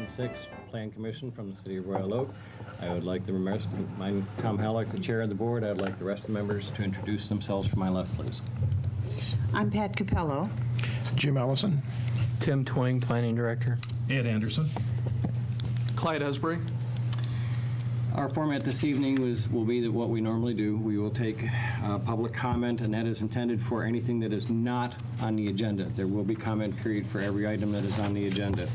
2006 Plan Commission from the City of Royal Oak. I would like I'm Tom Halleck, the chair of the board. I'd like the rest of the members to introduce themselves from my left, please. I'm Pat Capello. Jim Ellison. Tim Twing, Planning Director. Ed Anderson. Clyde Esbury. Our format this evening will be what we normally do. We will take public comment, and that is intended for anything that is not on the agenda. There will be comment period for every item that is on the agenda.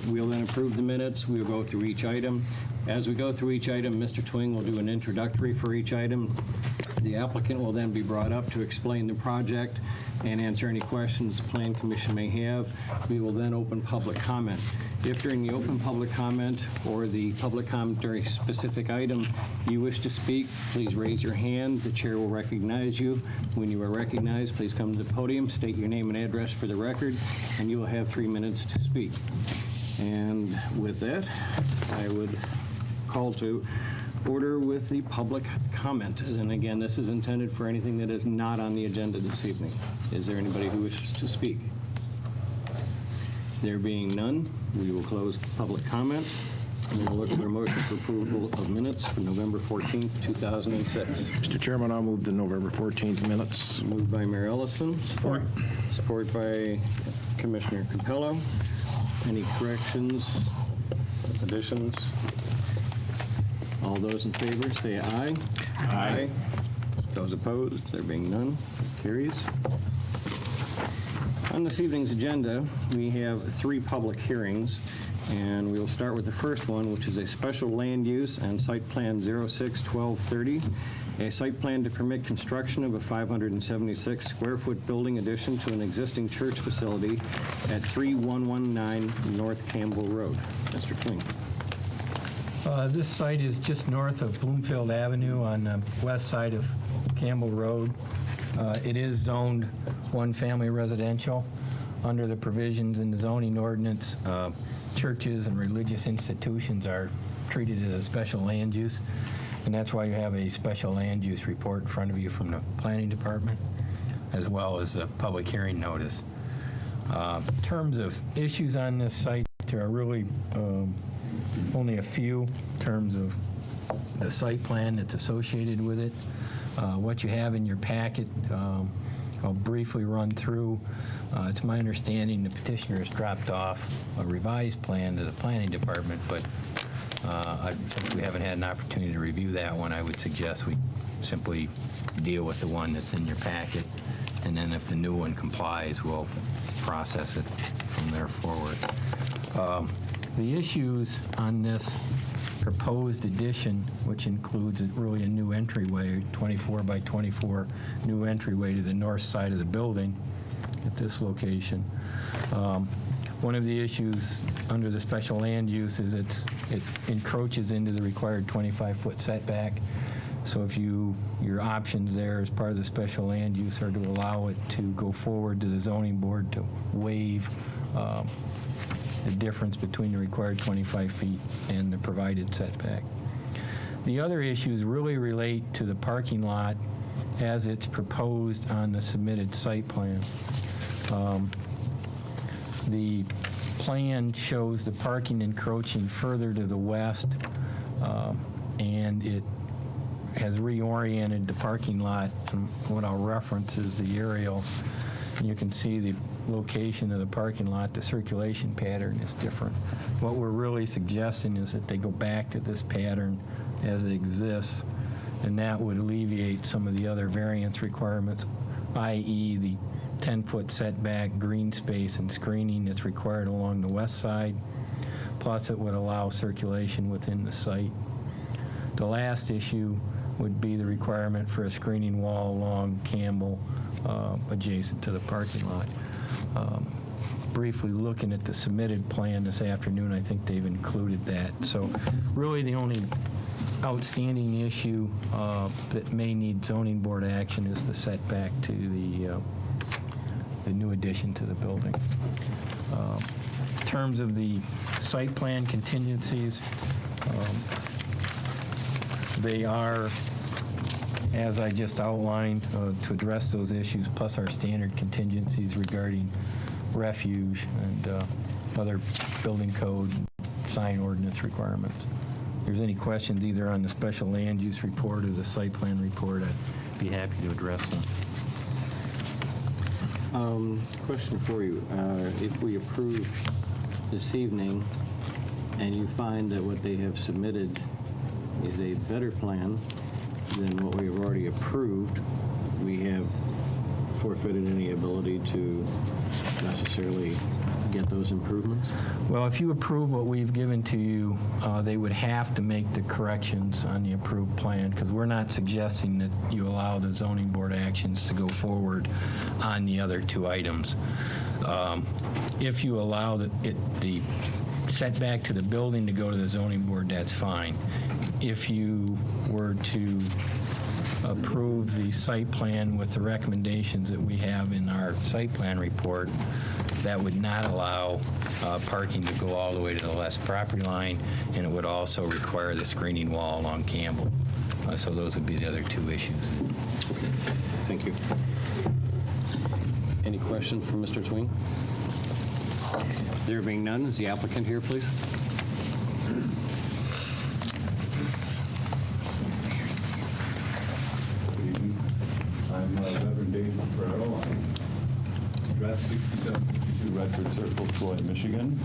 We'll then approve the minutes. We'll go through each item. As we go through each item, Mr. Twing will do an introductory for each item. The applicant will then be brought up to explain the project and answer any questions the Plan Commission may have. We will then open public comment. If during the open public comment or the public commentary specific item you wish to speak, please raise your hand. The chair will recognize you. When you are recognized, please come to the podium, state your name and address for the record, and you will have 3 minutes to speak. And with that, I would call to order with the public comment. And again, this is intended for anything that is not on the agenda this evening. Is there anybody who wishes to speak? There being none, we will close public comment. And we will look for a motion for approval of minutes for November 14th, 2006. Mr. Chairman, I'll move the November 14th minutes. Moved by Mayor Ellison. Support. Support by Commissioner Capello. Any corrections, additions? All those in favor, say aye. Aye. Those opposed, there being none, carries. On this evening's agenda, we have 3 public hearings, and we will start with the first one, which is a special land use and site plan 06-1230, a site plan to permit construction of a 576 square foot building addition to an existing church facility at 3119 North Campbell Road. Mr. Twing. This site is just north of Bloomfield Avenue on the west side of Campbell Road. It is zoned one-family residential. Under the provisions in the zoning ordinance, churches and religious institutions are treated as a special land use, and that's why you have a special land use report in front of you from the Planning Department, as well as a public hearing notice. In terms of issues on this site, there are really only a few in terms of the site plan that's associated with it. What you have in your packet, I'll briefly run through. It's my understanding the petitioner has dropped off a revised plan to the Planning Department, but since we haven't had an opportunity to review that one, I would suggest we simply deal with the one that's in your packet, and then if the new one complies, we'll process it from there forward. The issues on this proposed addition, which includes really a new entryway, 24 by 24 new entryway to the north side of the building at this location. One of the issues under the special land use is it encroaches into the required 25-foot setback. So if your options there as part of the special land use are to allow it to go forward to the zoning board to waive the difference between the required 25 feet and the provided setback. The other issues really relate to the parking lot as it's proposed on the submitted site plan. The plan shows the parking encroaching further to the west, and it has reoriented the parking lot, and what I'll reference is the aerial. You can see the location of the parking lot. The circulation pattern is different. What we're really suggesting is that they go back to this pattern as it exists, and that would alleviate some of the other variance requirements, i.e. the 10-foot setback, green space, and screening that's required along the west side, plus it would allow circulation within the site. The last issue would be the requirement for a screening wall along Campbell adjacent to the parking lot. Briefly looking at the submitted plan this afternoon, I think they've included that. So really the only outstanding issue that may need zoning board action is the setback to the new addition to the building. In terms of the site plan contingencies, they are, as I just outlined, to address those issues, plus our standard contingencies regarding refuge and other building code, sign ordinance requirements. If there's any questions either on the special land use report or the site plan report, I'd be happy to address them. Question for you. If we approve this evening and you find that what they have submitted is a better plan than what we have already approved, we have forfeited any ability to necessarily get those improvements? Well, if you approve what we've given to you, they would have to make the corrections on the approved plan, because we're not suggesting that you allow the zoning board actions to go forward on the other two items. If you allow the setback to the building to go to the zoning board, that's fine. If you were to approve the site plan with the recommendations that we have in our site plan report, that would not allow parking to go all the way to the west property line, and it would also require the screening wall along Campbell. So those would be the other two issues. Thank you. Any questions from Mr. Twing? There being none, is the applicant here, please? I'm Reverend David Ferrell. I'm address 6752 Redford Circle, Troy, Michigan.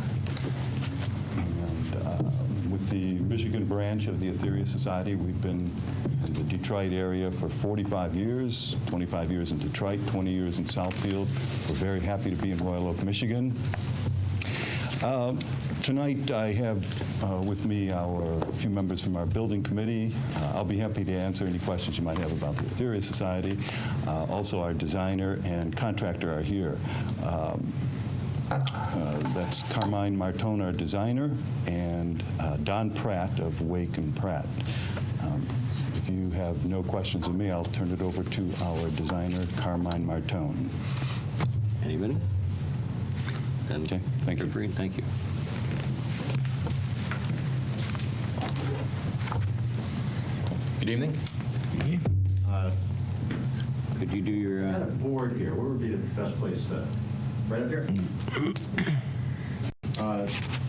And with the Michigan branch of the Etheria Society, we've been in the Detroit area for 45 years, 25 years in Detroit, 20 years in Southfield. We're very happy to be in Royal Oak, Michigan. Tonight, I have with me a few members from our building committee. I'll be happy to answer any questions you might have about the Etheria Society. Also, our designer and contractor are here. That's Carmine Martone, our designer, and Don Pratt of Wake & Pratt. If you have no questions of me, I'll turn it over to our designer, Carmine Martone. Anybody? Then Okay, thank you. you're free. Thank you. Good evening. Could you do your... Got a board here. Where would be the best place to? Right up here?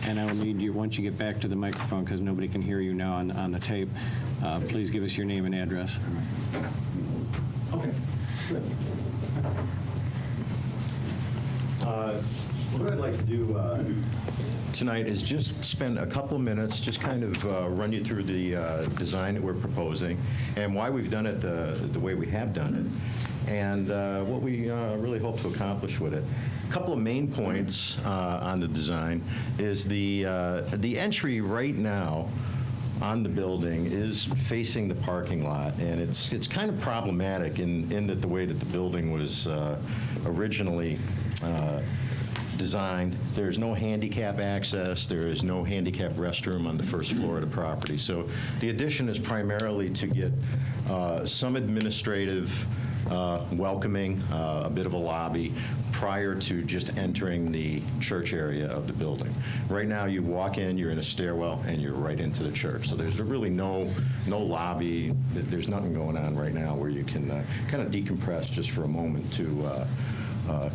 And I will need you, once you get back to the microphone, because nobody can hear you now on the tape, please give us your name and address. Okay. Good. What I'd like to do tonight is just spend a couple of minutes, just kind of run you through the design that we're proposing and why we've done it the way we have done it, and what we really hope to accomplish with it. A couple of main points on the design is the entry right now on the building is facing the parking lot, and it's kind of problematic in that the way that the building was originally designed. There's no handicap access. There is no handicap restroom on the first floor of the property. So the addition is primarily to get some administrative welcoming, a bit of a lobby prior to just entering the church area of the building. Right now, you walk in, you're in a stairwell, and you're right into the church. So there's really no lobby. There's nothing going on right now where you can kind of decompress just for a moment to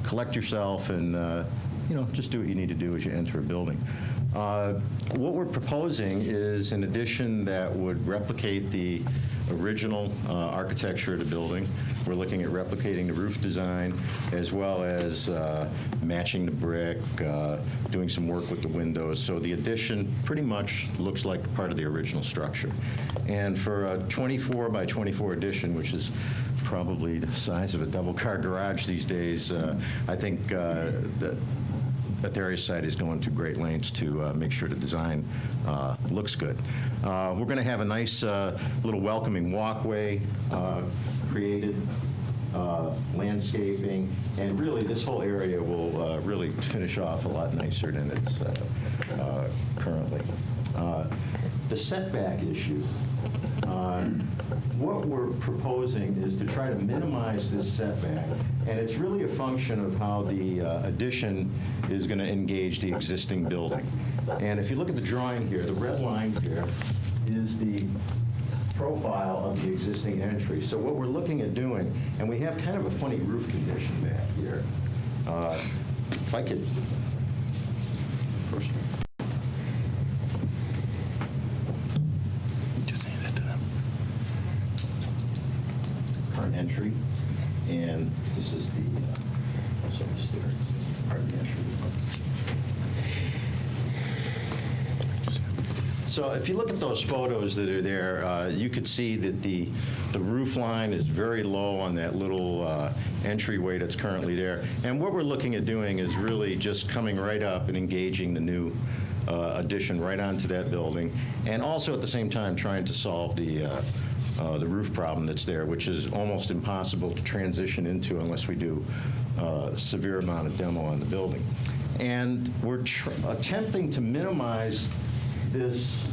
collect yourself and just do what you need to do as you enter a building. What we're proposing is an addition that would replicate the original architecture of the building. We're looking at replicating the roof design as well as matching the brick, doing some work with the windows. So the addition pretty much looks like part of the original structure. And for a 24 by 24 addition, which is probably the size of a double-car garage these days, I think that Etheria site is going to great lengths to make sure the design looks good. We're going to have a nice little welcoming walkway created, landscaping, and really this whole area will really finish off a lot nicer than it's currently. The setback issue. What we're proposing is to try to minimize this setback, and it's really a function of how the addition is going to engage the existing building. And if you look at the drawing here, the red line here is the profile of the existing entry. So what we're looking at doing, and we have kind of a funny roof condition back here. If I could first. Just hand it to them. Current entry, and this is the stairs, part of the entry. So if you look at those photos that are there, you could see that the roof line is very low on that little entryway that's currently there. And what we're looking at doing is really just coming right up and engaging the new addition right onto that building, and also at the same time trying to solve the roof problem that's there, which is almost impossible to transition into unless we do a severe amount of demo on the building. And we're attempting to minimize this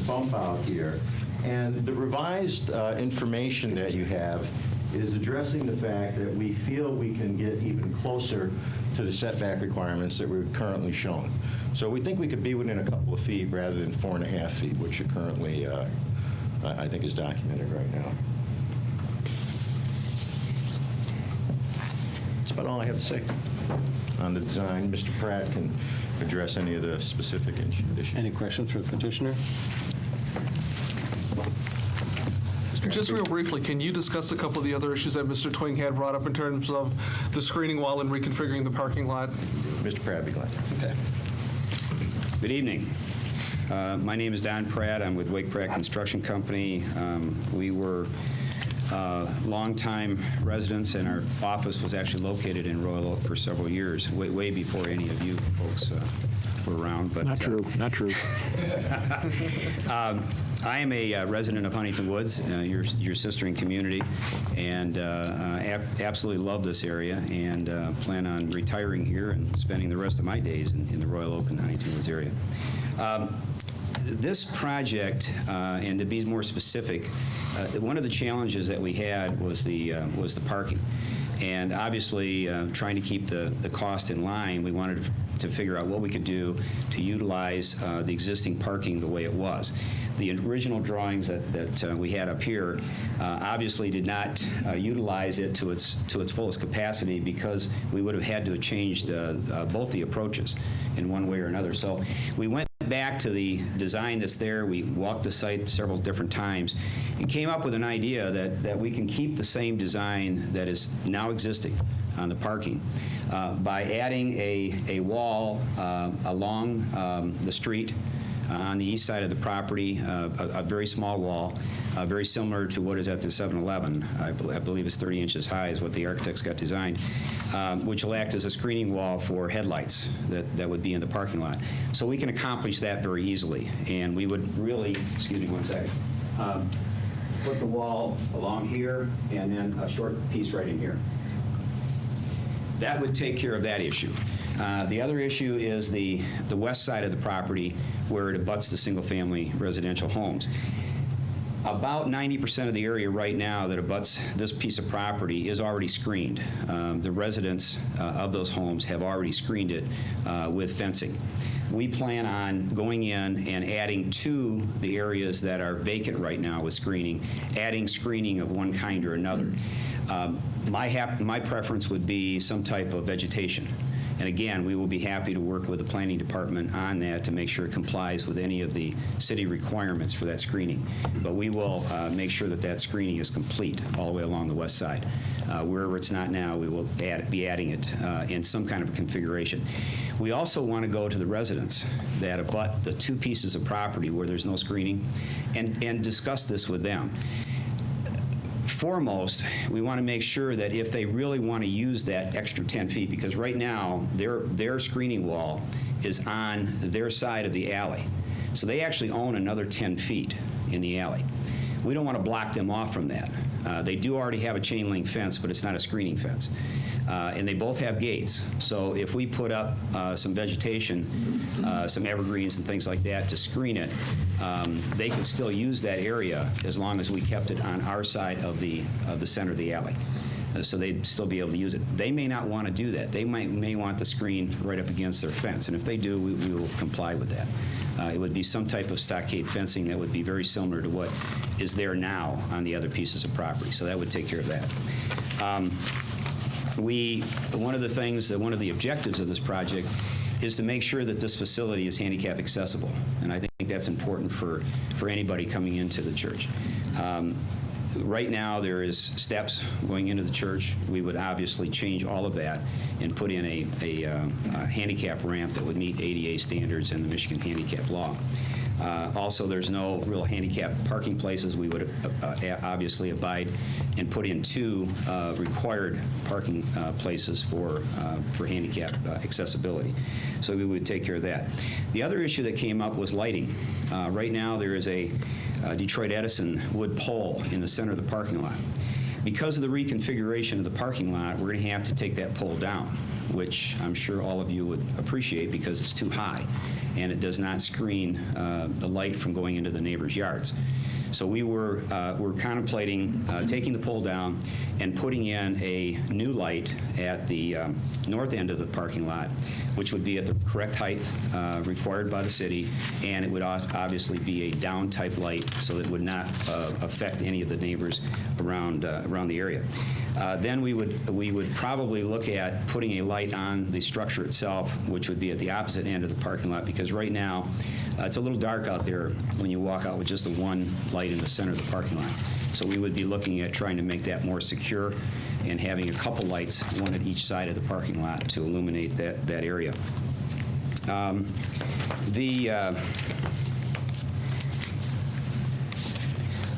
bump out here. And the revised information that you have is addressing the fact that we feel we can get even closer to the setback requirements that we're currently shown. So we think we could be within a couple of feet rather than 4.5 feet, which are currently, I think, is documented right now. That's about all I have to say on the design. Mr. Pratt can address any of the specific issues. Any questions for the petitioner? Just real briefly, can you discuss a couple of the other issues that Mr. Twing had brought up in terms of the screening wall and reconfiguring the parking lot? Mr. Pratt, be glad. Okay. Good evening. My name is Don Pratt. I'm with Wake Pratt Construction Company. We were longtime residents, and our office was actually located in Royal Oak for several years, way before any of you folks were around. But Not true, not true. I am a resident of Huntington Woods, your sistering community, and absolutely love this area, and plan on retiring here and spending the rest of my days in the Royal Oak and Huntington Woods area. This project, and to be more specific, one of the challenges that we had was the parking. And obviously, trying to keep the cost in line, we wanted to figure out what we could do to utilize the existing parking the way it was. The original drawings that we had up here obviously did not utilize it to its fullest capacity, because we would have had to have changed both the approaches in one way or another. So we went back to the design that's there. We walked the site several different times and came up with an idea that we can keep the same design that is now existing on the parking by adding a wall along the street on the east side of the property, a very small wall, very similar to what is at the 7-Eleven. I believe it's 30 inches high is what the architects got designed, which will act as a screening wall for headlights that would be in the parking lot. So we can accomplish that very easily. And we would really, excuse me one second, put the wall along here and then a short piece right in here. That would take care of that issue. The other issue is the west side of the property, where it abuts the single-family residential homes. About 90% of the area right now that abuts this piece of property is already screened. The residents of those homes have already screened it with fencing. We plan on going in and adding to the areas that are vacant right now with screening, adding screening of one kind or another. My preference would be some type of vegetation. And again, we will be happy to work with the planning department on that to make sure it complies with any of the city requirements for that screening. But we will make sure that screening is complete all the way along the west side. Wherever it's not now, we will be adding it in some kind of configuration. We also want to go to the residents that abut the two pieces of property where there's no screening and discuss this with them. Foremost, we want to make sure that if they really want to use that extra 10 feet, because right now their screening wall is on their side of the alley. So they actually own another 10 feet in the alley. We don't want to block them off from that. They do already have a chain link fence, but it's not a screening fence. And they both have gates. So if we put up some vegetation, some evergreens and things like that to screen it, they could still use that area as long as we kept it on our side of the center of the alley. So they'd still be able to use it. They may not want to do that. They may want the screen right up against their fence. And if they do, we will comply with that. It would be some type of stockade fencing that would be very similar to what is there now on the other pieces of property. So that would take care of that. One of the objectives of this project is to make sure that this facility is handicap accessible. And I think that's important for anybody coming into the church. Right now, there is steps going into the church. We would obviously change all of that and put in a handicap ramp that would meet ADA standards and the Michigan handicap law. Also, there's no real handicap parking places. We would obviously abide and put in 2 required parking places for handicap accessibility. So we would take care of that. The other issue that came up was lighting. Right now, there is a Detroit Edison wood pole in the center of the parking lot. Because of the reconfiguration of the parking lot, we're going to have to take that pole down, which I'm sure all of you would appreciate because it's too high and it does not screen the light from going into the neighbors' yards. So we're contemplating taking the pole down and putting in a new light at the north end of the parking lot, which would be at the correct height required by the city, and it would obviously be a down type light so that it would not affect any of the neighbors around the area. Then we would probably look at putting a light on the structure itself, which would be at the opposite end of the parking lot, because right now it's a little dark out there when you walk out with just the one light in the center of the parking lot. So we would be looking at trying to make that more secure and having a couple lights, one at each side of the parking lot, to illuminate that area.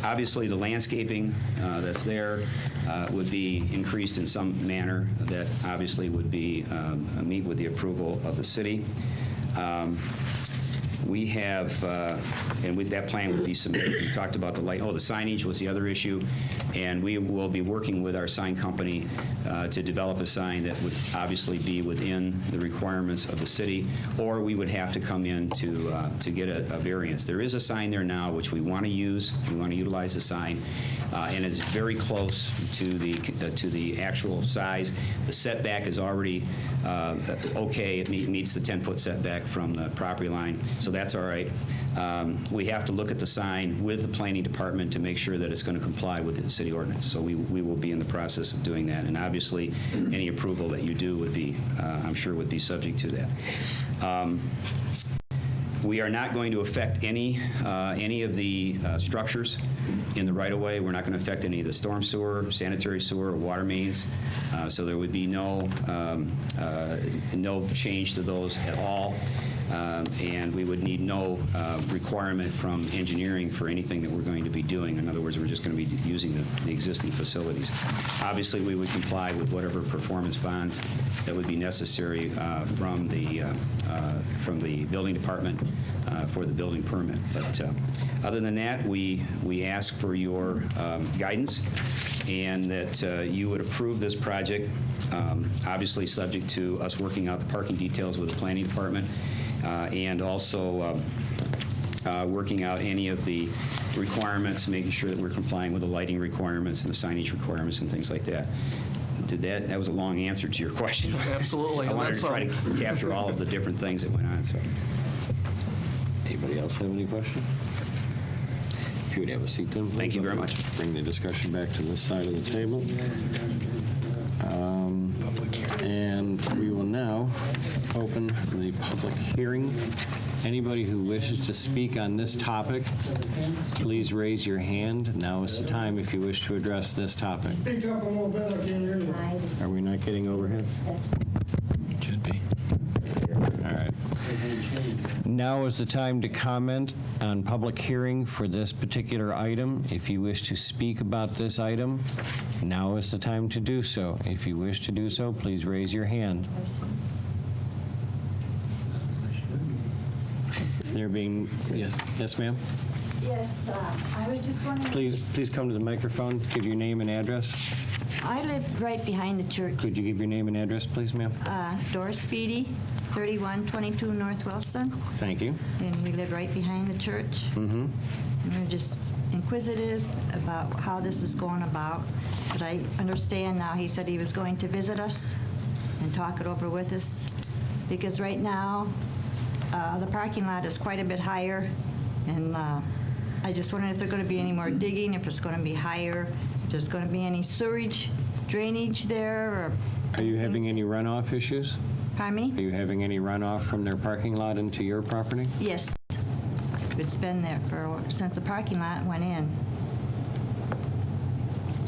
Obviously, the landscaping that's there would be increased in some manner that obviously would be meet with the approval of the city. We have, and with that plan would be submitted. We talked about the light. Oh, the signage was the other issue, and we will be working with our sign company to develop a sign that would obviously be within the requirements of the city, or we would have to come in to get a variance. There is a sign there now which we want to use. We want to utilize the sign, and it's very close to the actual size. The setback is already okay. It meets the 10-foot setback from the property line, so that's all right. We have to look at the sign with the planning department to make sure that it's going to comply with the city ordinance. So we will be in the process of doing that. And obviously, any approval that you do would be, I'm sure, would be subject to that. We are not going to affect any of the structures in the right-of-way. We're not going to affect any of the storm sewer, sanitary sewer, or water mains. So there would be no change to those at all. And we would need no requirement from engineering for anything that we're going to be doing. In other words, we're just going to be using the existing facilities. Obviously, we would comply with whatever performance bonds that would be necessary from the building department for the building permit. But other than that, we ask for your guidance and that you would approve this project, obviously subject to us working out the parking details with the planning department, and also working out any of the requirements, making sure that we're complying with the lighting requirements and the signage requirements and things like that. That was a long answer to your question. Absolutely. I wanted to try to capture all of the different things that went on. So, Anybody else have any questions? If you would have a seat then, please. Thank you very much. Bring the discussion back to this side of the table. And we will now open the public hearing. Anybody who wishes to speak on this topic, please raise your hand. Now is the time if you wish to address this topic. Speak up a little bit, I can't hear you. Are we not getting overhead? Should be. All right. Now is the time to comment on public hearing for this particular item. If you wish to speak about this item, now is the time to do so. If you wish to do so, please raise your hand. There being, yes, ma'am? Yes, I was just wondering. Please come to the microphone, give your name and address. I live right behind the church. Could you give your name and address, please, ma'am? Doris Speedy, 3122 North Wilson, Thank you. and we live right behind the church. Mm-hmm. And we're just inquisitive about how this is going about. But I understand now, he said he was going to visit us and talk it over with us, because right now, the parking lot is quite a bit higher, and I just wondered if there's going to be any more digging, if it's going to be higher, if there's going to be any sewage drainage there, or... Are you having any runoff issues? Pardon me? Are you having any runoff from their parking lot into your property? Yes. It's been there since the parking lot went in.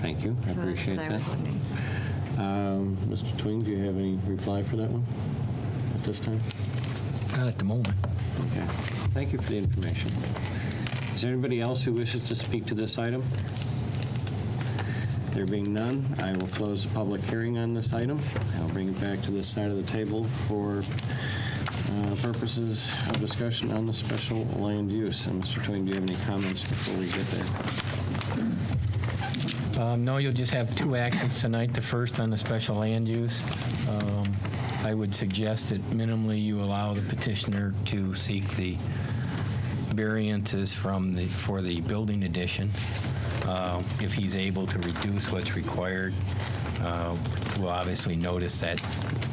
Thank you, I So appreciate that's what I was that. wondering. Mr. Twing, do you have any reply for that one at this time? Not at the moment. Okay, thank you for the information. Is there anybody else who wishes to speak to this item? There being none, I will close the public hearing on this item. I'll bring it back to this side of the table for purposes of discussion on the special land use. And Mr. Twing, do you have any comments before we get there? No, you'll just have two actions tonight. The first on the special land use. I would suggest that minimally you allow the petitioner to seek the variances for the building addition. If he's able to reduce what's required, we'll obviously notice that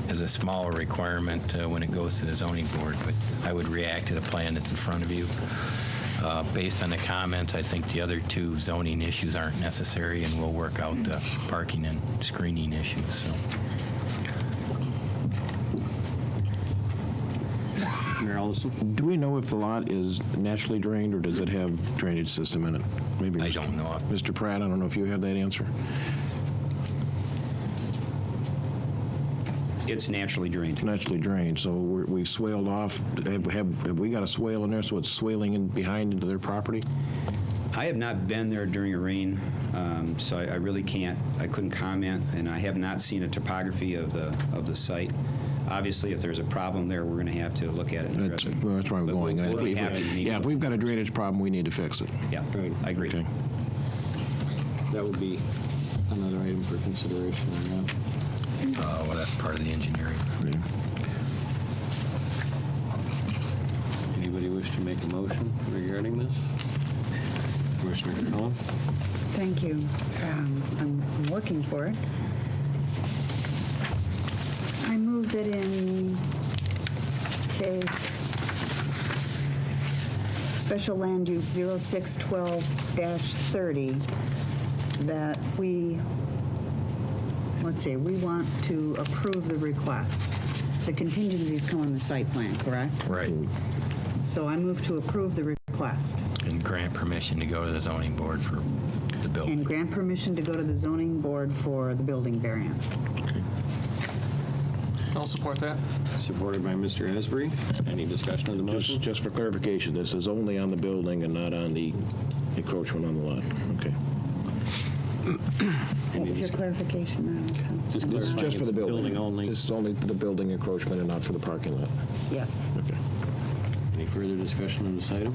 as a smaller requirement when it goes to the zoning board, but I would react to the plan that's in front of you. Based on the comments, I think the other two zoning issues aren't necessary, and we'll work out the parking and screening issues. So. Mayor Ellison? Do we know if the lot is naturally drained, or does it have drainage system in it? Maybe I don't know. Mr. Pratt, I don't know if you have that answer. It's naturally drained. Naturally drained, so we've swaled off. Have we got a swale in there, so it's swaling in behind into their property? I have not been there during a rain, so I really can't, I couldn't comment, and I have not seen a topography of the site. Obviously, if there's a problem there, we're going to have to look at it and address it. That's where I'm But going. we'll be happy to meet Yeah, if with- we've got a drainage problem, we need to fix it. Yeah, I agree. Okay. That would be another item for consideration or not. Well, that's part of the engineering. Anybody wish to make a motion regarding this? Commissioner Capella? Thank you. I'm looking for it. I move that in case special land use 0612-30, that we want to approve the request. The contingencies come on the site plan, correct? Right. So I move to approve the request And grant permission to go to the zoning board for the building. and grant permission to go to the zoning board for the building variance. I'll support that. Supported by Mr. Asbury. Any discussion on the motion? Just for clarification, this is only on the building and not on the encroachment on the lot. Okay. What was your clarification, Madison? Just clarifying Just for it's the building. only. This is only the building encroachment and not for the parking lot. Yes. Okay. Any further discussion on this item?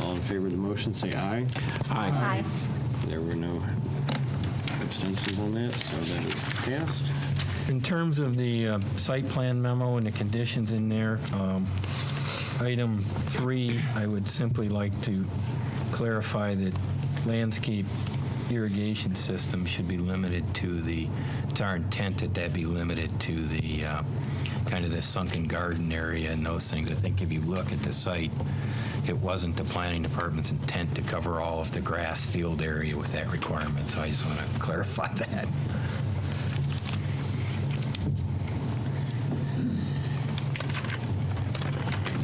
All in favor of the motion, say aye. Aye. There were no abstentions on that, so that is passed. In terms of the site plan memo and the conditions in there, item 3, I would simply like to clarify that landscape irrigation system should be limited to it's our intent that be limited to the kind of the sunken garden area and those things. I think if you look at the site, it wasn't the planning department's intent to cover all of the grass field area with that requirement, so I just want to clarify that.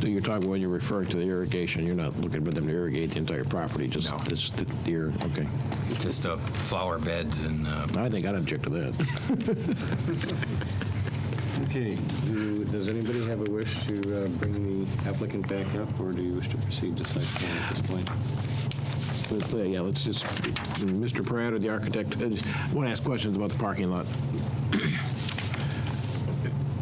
So you're talking, when you're referring to the irrigation, you're not looking for them to irrigate the entire property, just No. okay. Just flower beds and I think I'd object to that. Okay, does anybody have a wish to bring the applicant back up, or do you wish to proceed to site plan at this point? Yeah, let's just, Mr. Pratt or the architect, I want to ask questions about the parking lot.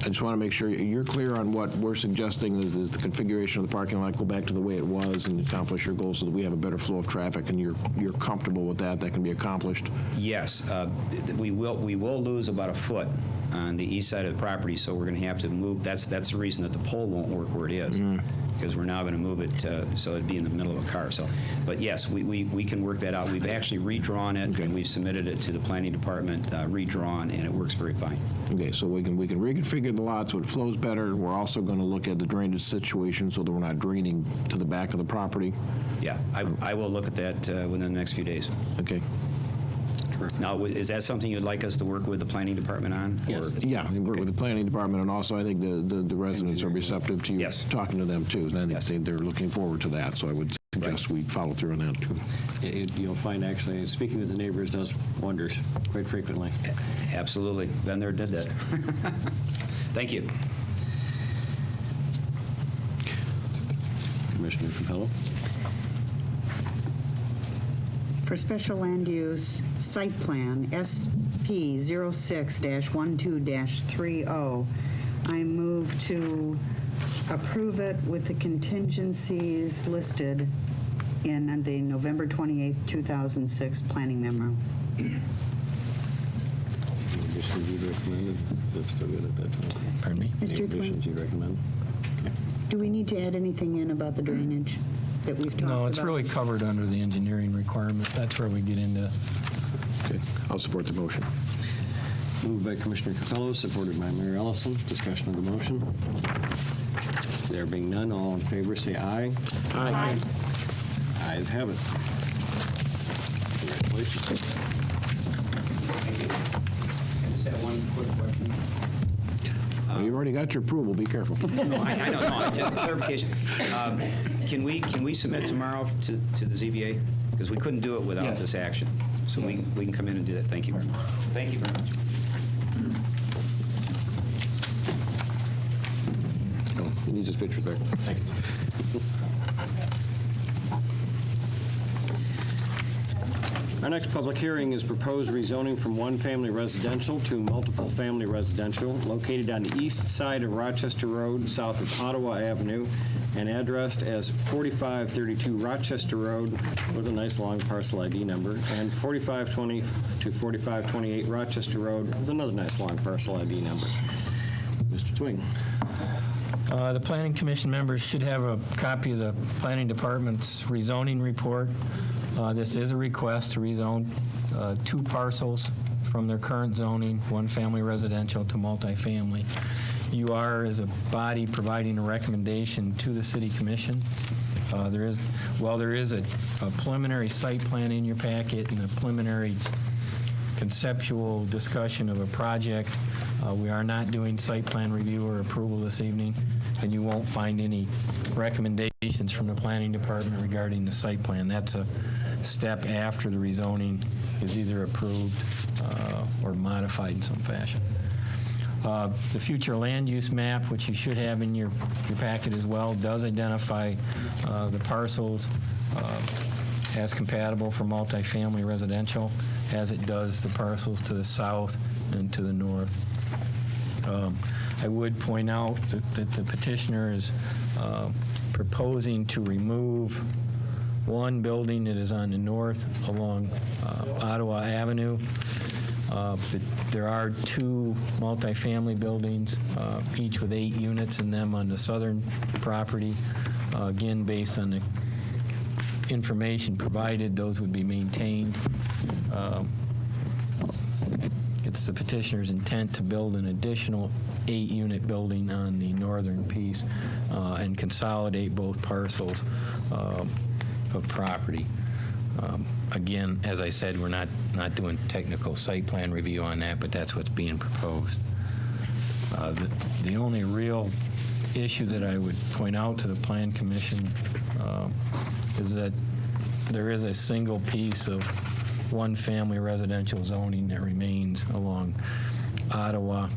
I just want to make sure you're clear on what we're suggesting is the configuration of the parking lot, go back to the way it was and accomplish your goals so that we have a better flow of traffic, and you're comfortable with that can be accomplished? Yes, we will lose about a foot on the east side of the property, so we're going to have to move. That's the reason that the pole won't work where it is, because we're now going to move it so it'd be in the middle of a car. So, but yes, we can work that out. We've actually redrawn it, and we've submitted it to the planning department, redrawn, and it works very fine. Okay, so we can reconfigure the lot so it flows better. We're also going to look at the drainage situation so that we're not draining to the back of the property. Yeah, I will look at that within the next few days. Okay. Now, is that something you'd like us to work with the planning department on? Yes. Or- Yeah, we work with the planning department, and also I think the residents are receptive to you Yes. talking to them, too. And I Yes. think they're looking forward to that, so I would suggest we follow through on that, too. You'll find, actually, speaking with the neighbors does wonders quite frequently. Absolutely. Been there, did that. Thank you. Commissioner Capello? For special land use site plan, SP 06-12-30, I move to approve it with the contingencies listed in the November 28th, 2006 planning memo. Conditions you'd recommend? That's still good at that time. Pardon me? Mr. Thwing, Conditions you'd recommend? do we need to add anything in about the drainage that we've talked about? No, it's really covered under the engineering requirement. That's where we get into. Okay, I'll support the motion. Moved by Commissioner Capello, supported by Mayor Ellison. Discussion of the motion. There being none, all in favor say aye. Aye. Ayes have it. Congratulations. I just have one quick question. Well, you've already got your approval, be careful. No, I know, just clarification. Can we submit tomorrow to the ZBA? Because we couldn't do it without this action. So we can come in and do that. Thank you very much. Thank you very much. No, he needs his pictures back. Thank you. Our next public hearing is proposed rezoning from one-family residential to multiple-family residential located on the east side of Rochester Road, south of Ottawa Avenue, and addressed as 4532 Rochester Road with a nice long parcel ID number, and 4520 to 4528 Rochester Road with another nice long parcel ID number. Mr. Twing. The Planning Commission members should have a copy of the Planning Department's rezoning report. This is a request to rezone 2 parcels from their current zoning, one-family residential to multifamily. You are, as a body, providing a recommendation to the City Commission. There is a preliminary site plan in your packet and a preliminary conceptual discussion of a project. We are not doing site plan review or approval this evening, and you won't find any recommendations from the Planning Department regarding the site plan. That's a step after the rezoning is either approved or modified in some fashion. The future land use map, which you should have in your packet as well, does identify the parcels as compatible for multifamily residential, as it does the parcels to the south and to the north. I would point out that the petitioner is proposing to remove one building that is on the north along Ottawa Avenue. There are 2 multifamily buildings, each with 8 units in them on the southern property. Again, based on the information provided, those would be maintained. It's the petitioner's intent to build an additional 8-unit building on the northern piece and consolidate both parcels of property. Again, as I said, we're not doing technical site plan review on that, but that's what's being proposed. The only real issue that I would point out to the Plan Commission is that there is a single piece of one-family residential zoning that remains along Ottawa.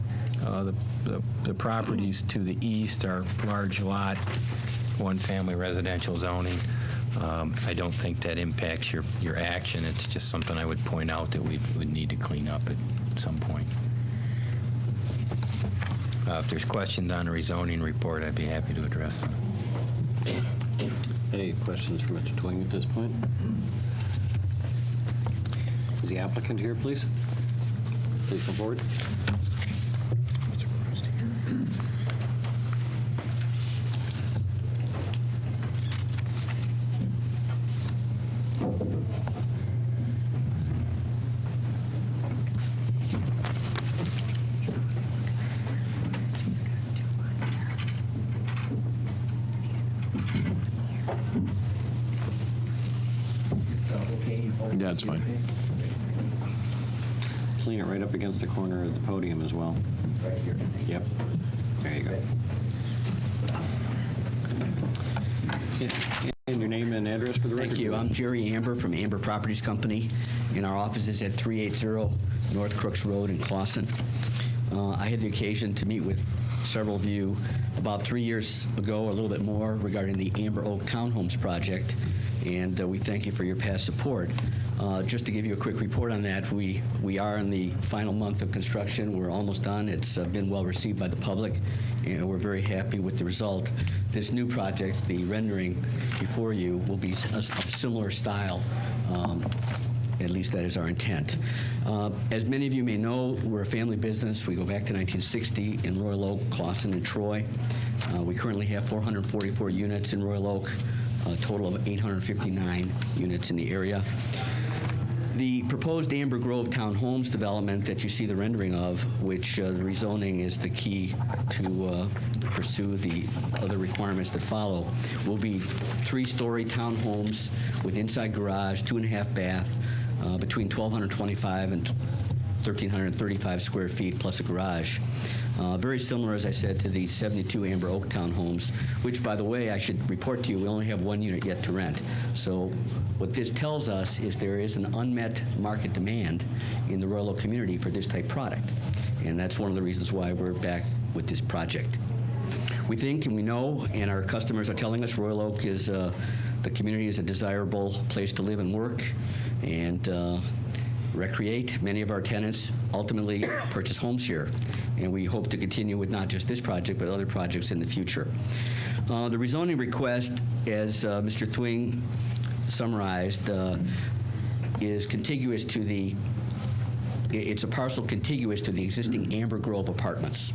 The properties to the east are large lot, one-family residential zoning. I don't think that impacts your action. It's just something I would point out that we would need to clean up at some point. If there's questions on the rezoning report, I'd be happy to address them. Any questions for Mr. Twing at this point? Is the applicant here, please? Please come forward. Yeah, it's fine. lean it right up against the corner of the podium as well. Right here. Yep. There you go. And your name and address for the record? Thank you. I'm Jerry Amber from Amber Properties Company, and our office is at 380 North Crooks Road in Clawson. I had the occasion to meet with several of you about 3 years ago, or a little bit more, regarding the Amber Oak Townhomes project, and we thank you for your past support. Just to give you a quick report on that, we are in the final month of construction. We're almost done. It's been well received by the public, and we're very happy with the result. This new project, the rendering before you, will be of similar style. At least that is our intent. As many of you may know, we're a family business. We go back to 1960 in Royal Oak, Clawson, and Troy. We currently have 444 units in Royal Oak, a total of 859 units in the area. The proposed Amber Grove Townhomes development that you see the rendering of, which the rezoning is the key to pursue the other requirements that follow, will be 3-story townhomes with inside garage, 2.5 bath, between 1,225 and 1,335 square feet plus a garage. Very similar, as I said, to the 72 Amber Oak townhomes, which, by the way, I should report to you, we only have 1 unit yet to rent. So what this tells us is there is an unmet market demand in the Royal Oak community for this type product. And that's one of the reasons why we're back with this project. We think and we know, and our customers are telling us, Royal Oak is, the community is a desirable place to live and work and recreate. Many of our tenants ultimately purchase homes here, and we hope to continue with not just this project, but other projects in the future. The rezoning request, as Mr. Thwing summarized, is contiguous to the it's a parcel contiguous to the existing Amber Grove apartments.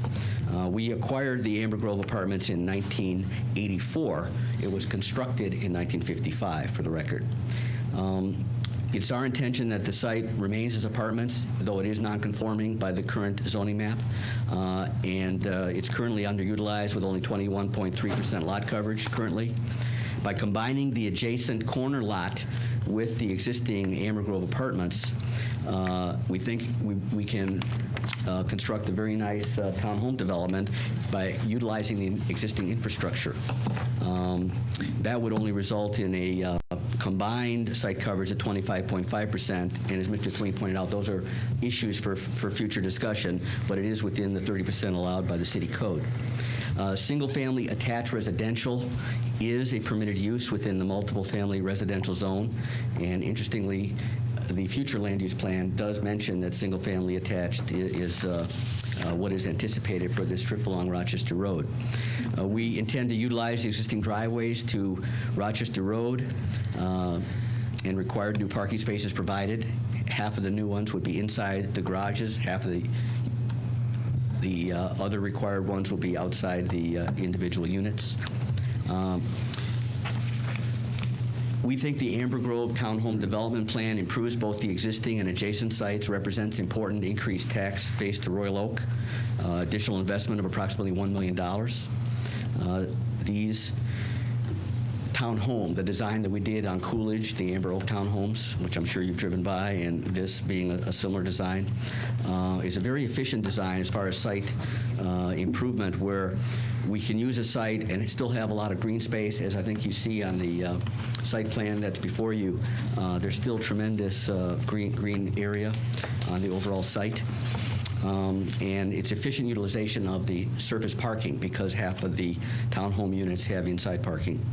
We acquired the Amber Grove apartments in 1984. It was constructed in 1955, for the record. It's our intention that the site remains as apartments, though it is non-conforming by the current zoning map, and it's currently underutilized with only 21.3% lot coverage currently. By combining the adjacent corner lot with the existing Amber Grove apartments, we think we can construct a very nice townhome development by utilizing the existing infrastructure. That would only result in a combined site coverage of 25.5%, and as Mr. Thwing pointed out, those are issues for future discussion, but it is within the 30% allowed by the city code. Single-family attached residential is a permitted use within the multiple family residential zone, and interestingly, the future land use plan does mention that single-family attached is what is anticipated for this strip along Rochester Road. We intend to utilize the existing driveways to Rochester Road and required new parking spaces provided. Half of the new ones would be inside the garages, half of the other required ones will be outside the individual units. We think the Amber Grove Townhome Development Plan improves both the existing and adjacent sites, represents important increased tax base to Royal Oak, additional investment of approximately $1 million. These townhome, the design that we did on Coolidge, the Amber Oak townhomes, which I'm sure you've driven by, and this being a similar design, is a very efficient design as far as site improvement, where we can use a site and still have a lot of green space, as I think you see on the site plan that's before you. There's still tremendous green area on the overall site. And it's efficient utilization of the surface parking because half of the townhome units have inside parking.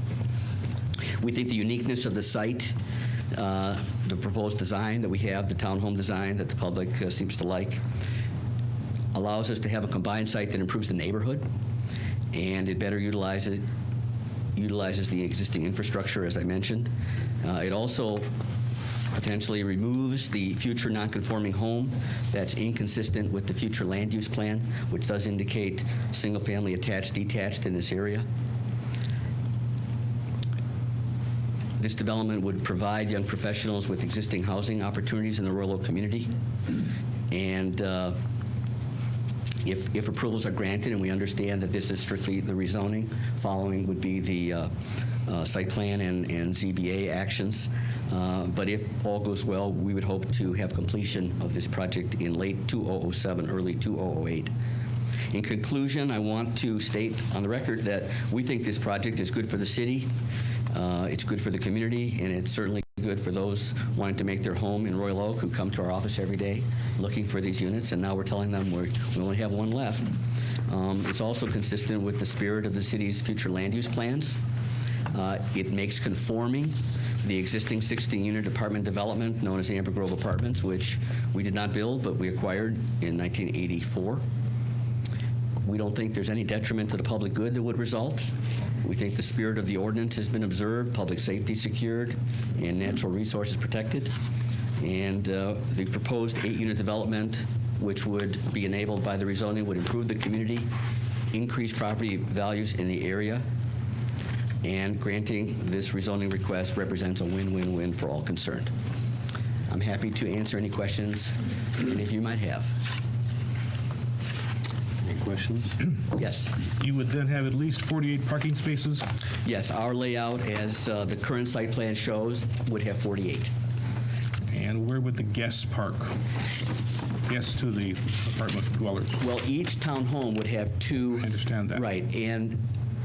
We think the uniqueness of the site, the proposed design that we have, the townhome design that the public seems to like, allows us to have a combined site that improves the neighborhood, and it better utilizes the existing infrastructure, as I mentioned. It also potentially removes the future nonconforming home that's inconsistent with the future land use plan, which does indicate single-family attached, detached in this area. This development would provide young professionals with existing housing opportunities in the Royal Oak community. And if approvals are granted, and we understand that this is strictly the rezoning, following would be the site plan and ZBA actions. But if all goes well, we would hope to have completion of this project in late 2007, early 2008. In conclusion, I want to state on the record that we think this project is good for the city, it's good for the community, and it's certainly good for those wanting to make their home in Royal Oak who come to our office every day looking for these units, and now we're telling them we only have one left. It's also consistent with the spirit of the city's future land use plans. It makes conforming the existing 16-unit apartment development known as Amber Grove Apartments, which we did not build, but we acquired in 1984. We don't think there's any detriment to the public good that would result. We think the spirit of the ordinance has been observed, public safety secured, and natural resources protected. And the proposed 8-unit development, which would be enabled by the rezoning, would improve the community, increase property values in the area, and granting this rezoning request represents a win-win-win for all concerned. I'm happy to answer any questions any of you might have. Any questions? Yes. You would then have at least 48 parking spaces? Yes, our layout, as the current site plan shows, would have 48. And where would the guests park? Guests to the apartment dwellers? Well, each townhome would have two. I understand that. Right, and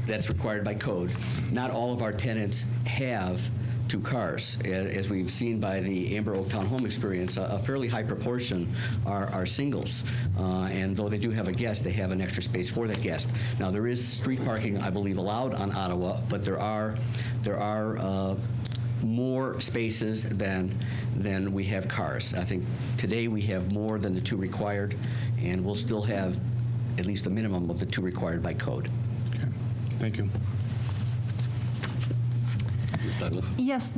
that's required by code. Not all of our tenants have two cars. As we've seen by the Amber Oak Townhome experience, a fairly high proportion are singles. And though they do have a guest, they have an extra space for that guest. Now, there is street parking, I believe, allowed on Ottawa, but there are more spaces than we have cars. I think today we have more than the two required, and we'll still have at least a minimum of the two required by code. Okay. Thank you. Ms. Douglas? Yes,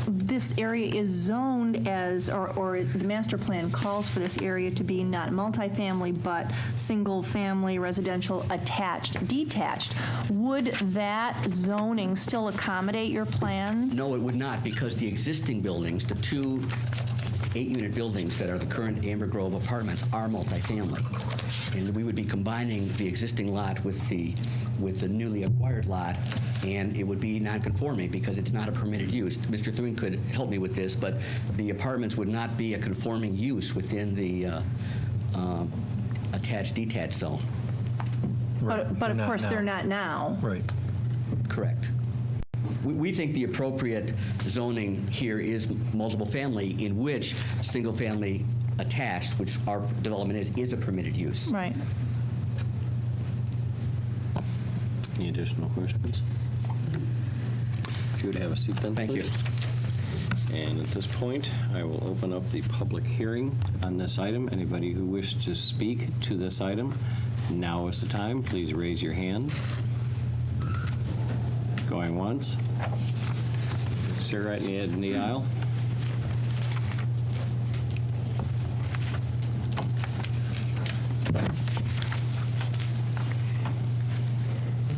this area is zoned as, or the master plan calls for this area to be not multifamily, but single-family residential attached, detached. Would that zoning still accommodate your plans? No, it would not, because the existing buildings, the two 8-unit buildings that are the current Amber Grove apartments, are multifamily. And we would be combining the existing lot with the newly acquired lot, and it would be non-conforming because it's not a permitted use. Mr. Thwing could help me with this, but the apartments would not be a conforming use within the attached-detached zone. But of course, they're not now. Right. Correct. We think the appropriate zoning here is multiple family, in which single family attached, which our development is a permitted use. Right. Any additional questions? If you would have a seat then, Thank you. please. And at this point, I will open up the public hearing on this item. Anybody who wishes to speak to this item, now is the time. Please raise your hand. Going once. Sit right in the aisle.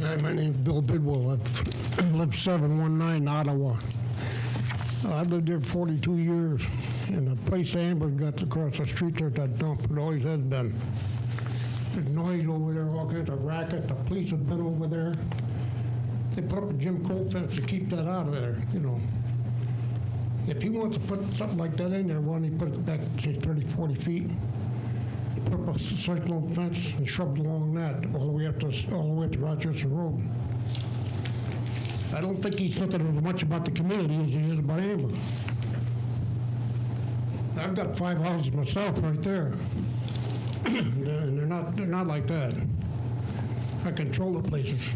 Hi, my name's Bill Bidwell. I live 719 Ottawa. I've lived there 42 years, and the place Amber got across the street there, that dump, it always has been. There's noise over there, all kinds of racket. The police have been over there. They put up a Jim Cole fence to keep that out of there, you know. If he wants to put something like that in there, why don't he put it back, say, 30, 40 feet? Put up a cyclone fence and shrubs along that, all the way up to Rochester Road. I don't think he's thinking as much about the community as he is about Amber. I've got 5 houses myself right there, and they're not like that. I control the places.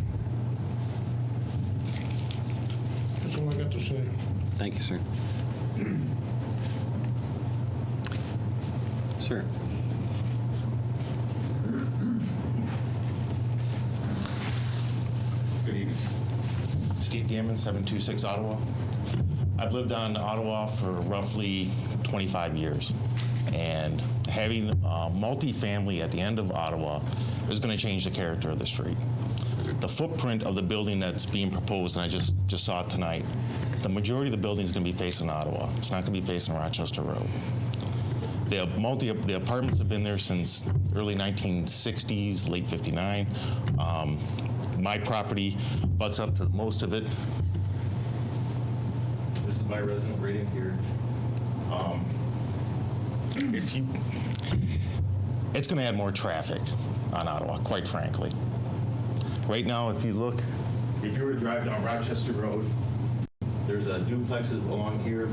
That's all I got to say. Thank you, sir. Sir. Good evening. Steve Gammon, 726 Ottawa. I've lived on Ottawa for roughly 25 years, and having multifamily at the end of Ottawa is going to change the character of the street. The footprint of the building that's being proposed, and I just saw it tonight, the majority of the building is going to be facing Ottawa. It's not going to be facing Rochester Road. The apartments have been there since early 1960s, late 59. My property butts up to most of it. This is my resident rating here. It's going to add more traffic on Ottawa, quite frankly. Right now, if you were to drive down Rochester Road, there's a duplexes along here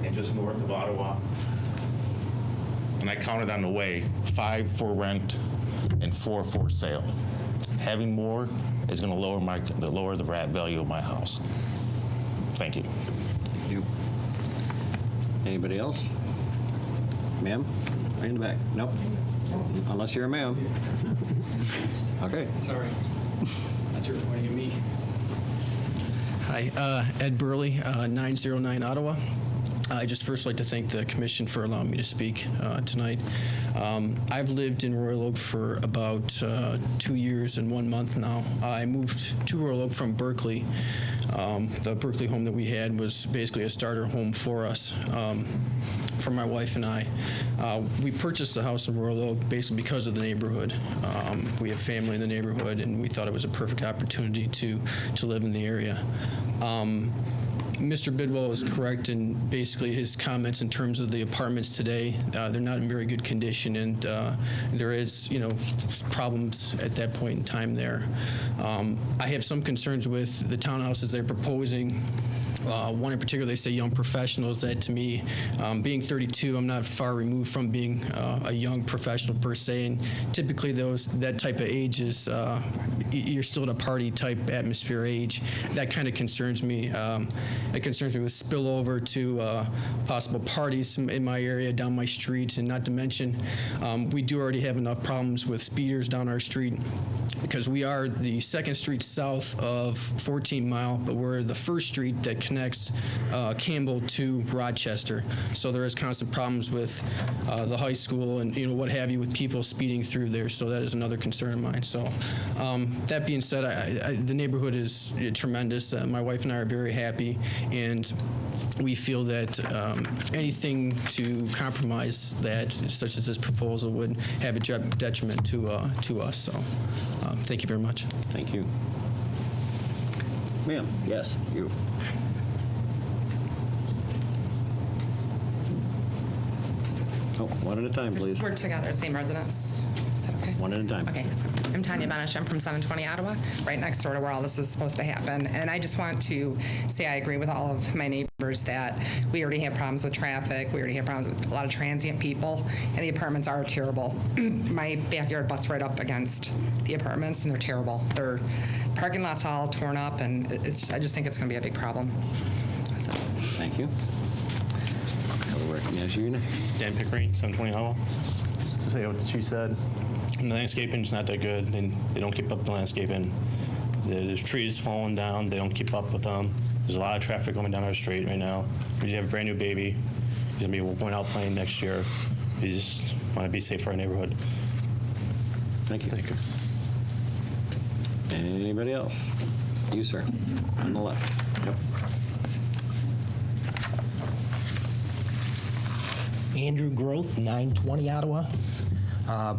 and just north of Ottawa. And I counted on the way, 5 for rent and 4 for sale. Having more is going to lower the value of my house. Thank you. Thank you. Anybody else? Ma'am? Right in the back. Nope. Unless you're a ma'am. Okay. Sorry. That's your pointing at me. Hi, Ed Burley, 909 Ottawa. I just first like to thank the commission for allowing me to speak tonight. I've lived in Royal Oak for about 2 years and 1 month now. I moved to Royal Oak from Berkeley. The Berkeley home that we had was basically a starter home for us, for my wife and I. We purchased the house in Royal Oak basically because of the neighborhood. We have family in the neighborhood, and we thought it was a perfect opportunity to live in the area. Mr. Bidwell is correct in basically his comments in terms of the apartments today. They're not in very good condition, and there is, problems at that point in time there. I have some concerns with the townhouses they're proposing. One in particular, they say young professionals. That to me, being 32, I'm not far removed from being a young professional per se. And typically, that type of age is you're still at a party type atmosphere age. That kind of concerns me. It concerns me with spillover to possible parties in my area, down my street, and not to mention, we do already have enough problems with speeders down our street, because we are the second street south of 14 Mile, but we're the first street that connects Campbell to Rochester. So there is constant problems with the high school and what have you, with people speeding through there. So that is another concern of mine. So that being said, the neighborhood is tremendous. My wife and I are very happy, and we feel that anything to compromise that, such as this proposal, would have a detriment to us. So thank you very much. Thank you. Ma'am, yes, you. Oh, one at a time, please. We're together, same residence. Is that okay? One at a time. Okay. I'm Tanya Benish. I'm from 720 Ottawa, right next door to where all this is supposed to happen. And I just want to say I agree with all of my neighbors that we already have problems with traffic. We already have problems with a lot of transient people, and the apartments are terrible. My backyard butts right up against the apartments, and they're terrible. Their parking lot's all torn up, and I just think it's going to be a big problem. That's it. Thank you. I will recognize you. Dan Pickering, 720 Ottawa. To say what she said, the landscaping is not that good, and they don't keep up the landscaping. There's trees falling down. They don't keep up with them. There's a lot of traffic going down our street right now. We have a brand new baby. He's going to be going out playing next year. We just want to be safe for our neighborhood. Thank you. Thank you. Anybody else? You, sir, on the left. Yep. Andrew Groth, 920 Ottawa.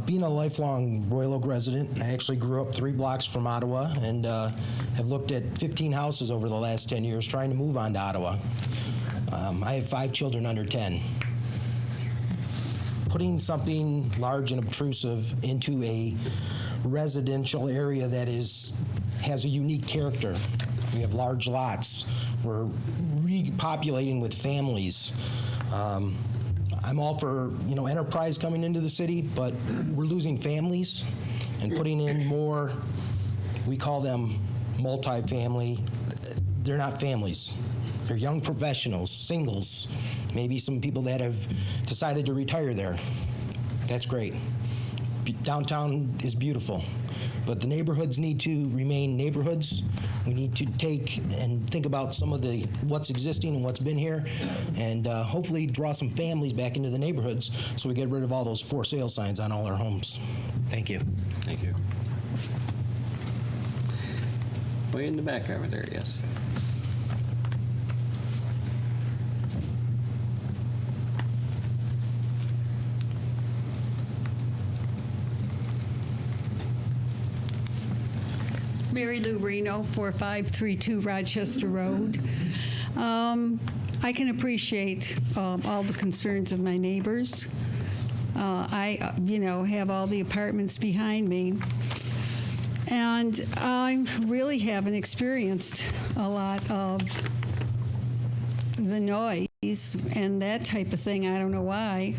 Being a lifelong Royal Oak resident, I actually grew up 3 blocks from Ottawa and have looked at 15 houses over the last 10 years trying to move on to Ottawa. I have 5 children under 10. Putting something large and obtrusive into a residential area that has a unique character. We have large lots. We're repopulating with families. I'm all for, enterprise coming into the city, but we're losing families and putting in more, we call them multifamily. They're not families. They're young professionals, singles, maybe some people that have decided to retire there. That's great. Downtown is beautiful, but the neighborhoods need to remain neighborhoods. We need to take and think about some of what's existing and what's been here, and hopefully draw some families back into the neighborhoods so we get rid of all those for sale signs on all our homes. Thank you. Thank you. Way in the back over there, yes. Mary Lou Reno, 4532 Rochester Road. I can appreciate all the concerns of my neighbors. I have all the apartments behind me. And I really haven't experienced a lot of the noise and that type of thing. I don't know why.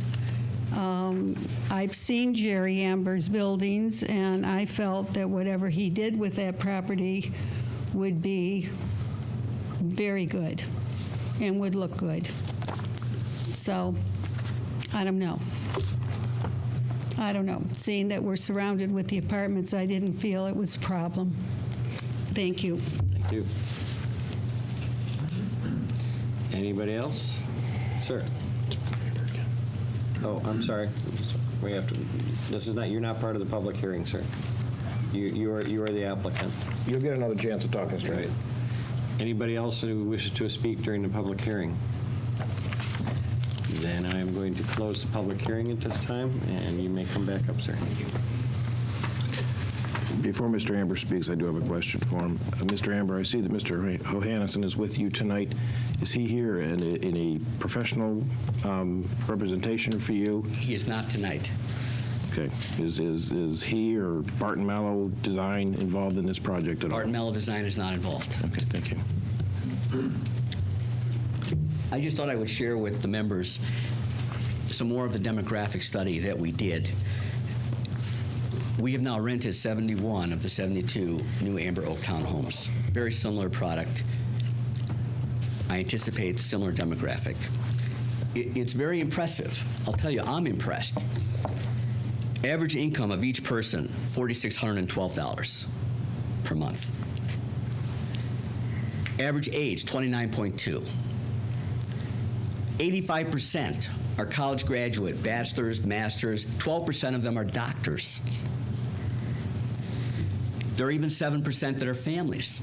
I've seen Jerry Amber's buildings, and I felt that whatever he did with that property would be very good and would look good. So, I don't know. Seeing that we're surrounded with the apartments, I didn't feel it was a problem. Thank you. Thank you. Anybody else? Sir. Oh, I'm sorry. We have to. You're not part of the public hearing, sir. You are the applicant. You'll get another chance to talk, Mr. Right. Anybody else who wishes to speak during the public hearing? Then I am going to close the public hearing at this time, and you may come back up, sir. Thank you. Before Mr. Amber speaks, I do have a question for him. Mr. Amber, I see that Mr. Johannesson is with you tonight. Is he here in a professional representation for you? He is not tonight. Okay. Is he or Barton Mallow Design involved in this project at all? Barton Mallow Design is not involved. Okay, thank you. I just thought I would share with the members some more of the demographic study that we did. We have now rented 71 of the 72 new Amber Oak townhomes. Very similar product. I anticipate similar demographic. It's very impressive. I'll tell you, I'm impressed. Average income of each person, $4,612 per month. Average age, 29.2. 85% are college graduate, bachelor's, master's. 12% of them are doctors. There are even 7% that are families.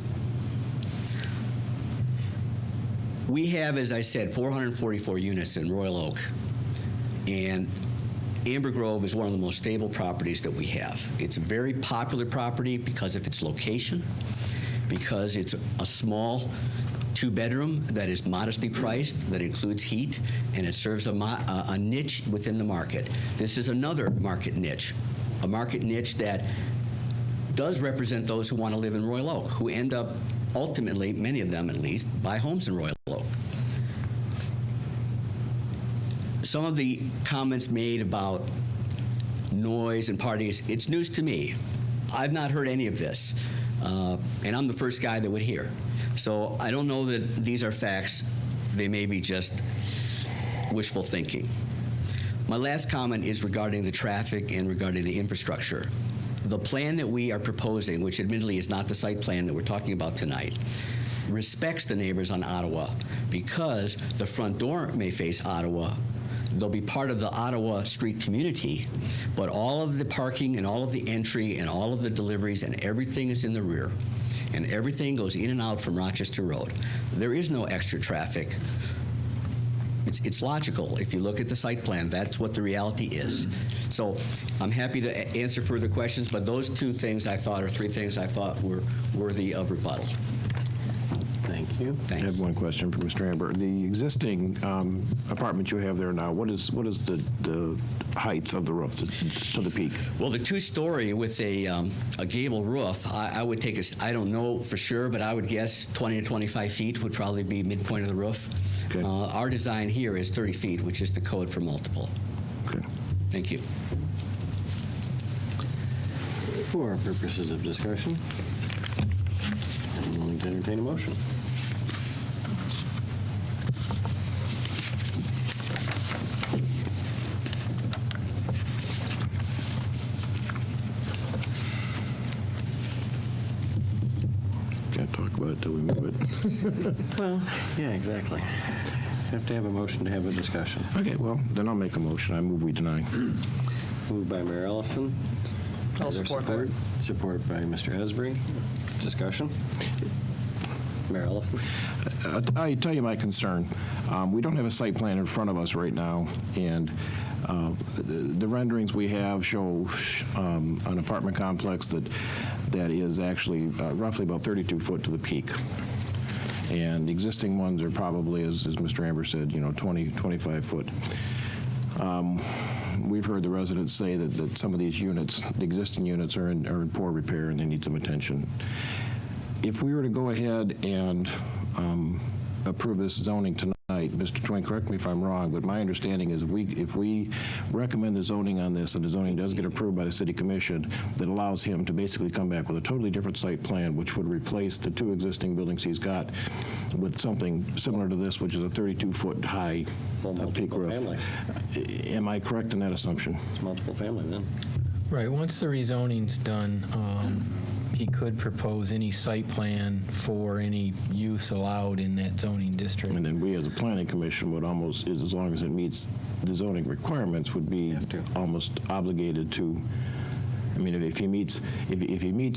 We have, as I said, 444 units in Royal Oak, and Amber Grove is one of the most stable properties that we have. It's a very popular property because of its location, because it's a small two-bedroom that is modestly priced, that includes heat, and it serves a niche within the market. This is another market niche, a market niche that does represent those who want to live in Royal Oak, who end up ultimately, many of them at least, buy homes in Royal Oak. Some of the comments made about noise and parties, it's news to me. I've not heard any of this, and I'm the first guy that would hear. So I don't know that these are facts. They may be just wishful thinking. My last comment is regarding the traffic and regarding the infrastructure. The plan that we are proposing, which admittedly is not the site plan that we're talking about tonight, respects the neighbors on Ottawa because the front door may face Ottawa. They'll be part of the Ottawa street community, but all of the parking and all of the entry and all of the deliveries and everything is in the rear. And everything goes in and out from Rochester Road. There is no extra traffic. It's logical. If you look at the site plan, that's what the reality is. So I'm happy to answer further questions, but those two things I thought, or three things I thought were worthy of rebuttal. Thank you. I have one question for Mr. Amber. The existing apartment you have there now, what is the height of the roof to the peak? Well, the two-story with a gable roof, I would take I don't know for sure, but I would guess 20 to 25 feet would probably be midpoint of the roof. Okay. Our design here is 30 feet, which is the code for multiple. Okay. Thank you. For purposes of discussion, I'm willing to entertain a motion. Can't talk about it till we move it. Well, yeah, exactly. Have to have a motion to have a discussion. Okay, well, then I'll make a motion. I move we deny. Moved by Mayor Ellison. I'll Is there support that. Support by Mr. Esbrey. Discussion. Mayor Ellison. I tell you my concern. We don't have a site plan in front of us right now, and The renderings we have show an apartment complex that is actually roughly about 32 foot to the peak. And the existing ones are probably, as Mr. Amber said, 20, 25 foot. We've heard the residents say that some of these units, the existing units, are in poor repair and they need some attention. If we were to go ahead and approve this zoning tonight, Mr. Twain, correct me if I'm wrong, but my understanding is if we recommend the zoning on this and the zoning does get approved by the City Commission, that allows him to basically come back with a totally different site plan, which would replace the 2 existing buildings he's got with something similar to this, which is a 32-foot high peak roof. Family. Am I correct in that assumption? It's multiple family then. Right. Once the rezoning's done, he could propose any site plan for any use allowed in that zoning district. And then we, as a planning commission, would almost, as long as it meets the zoning requirements, would be almost obligated to. I mean, if he meets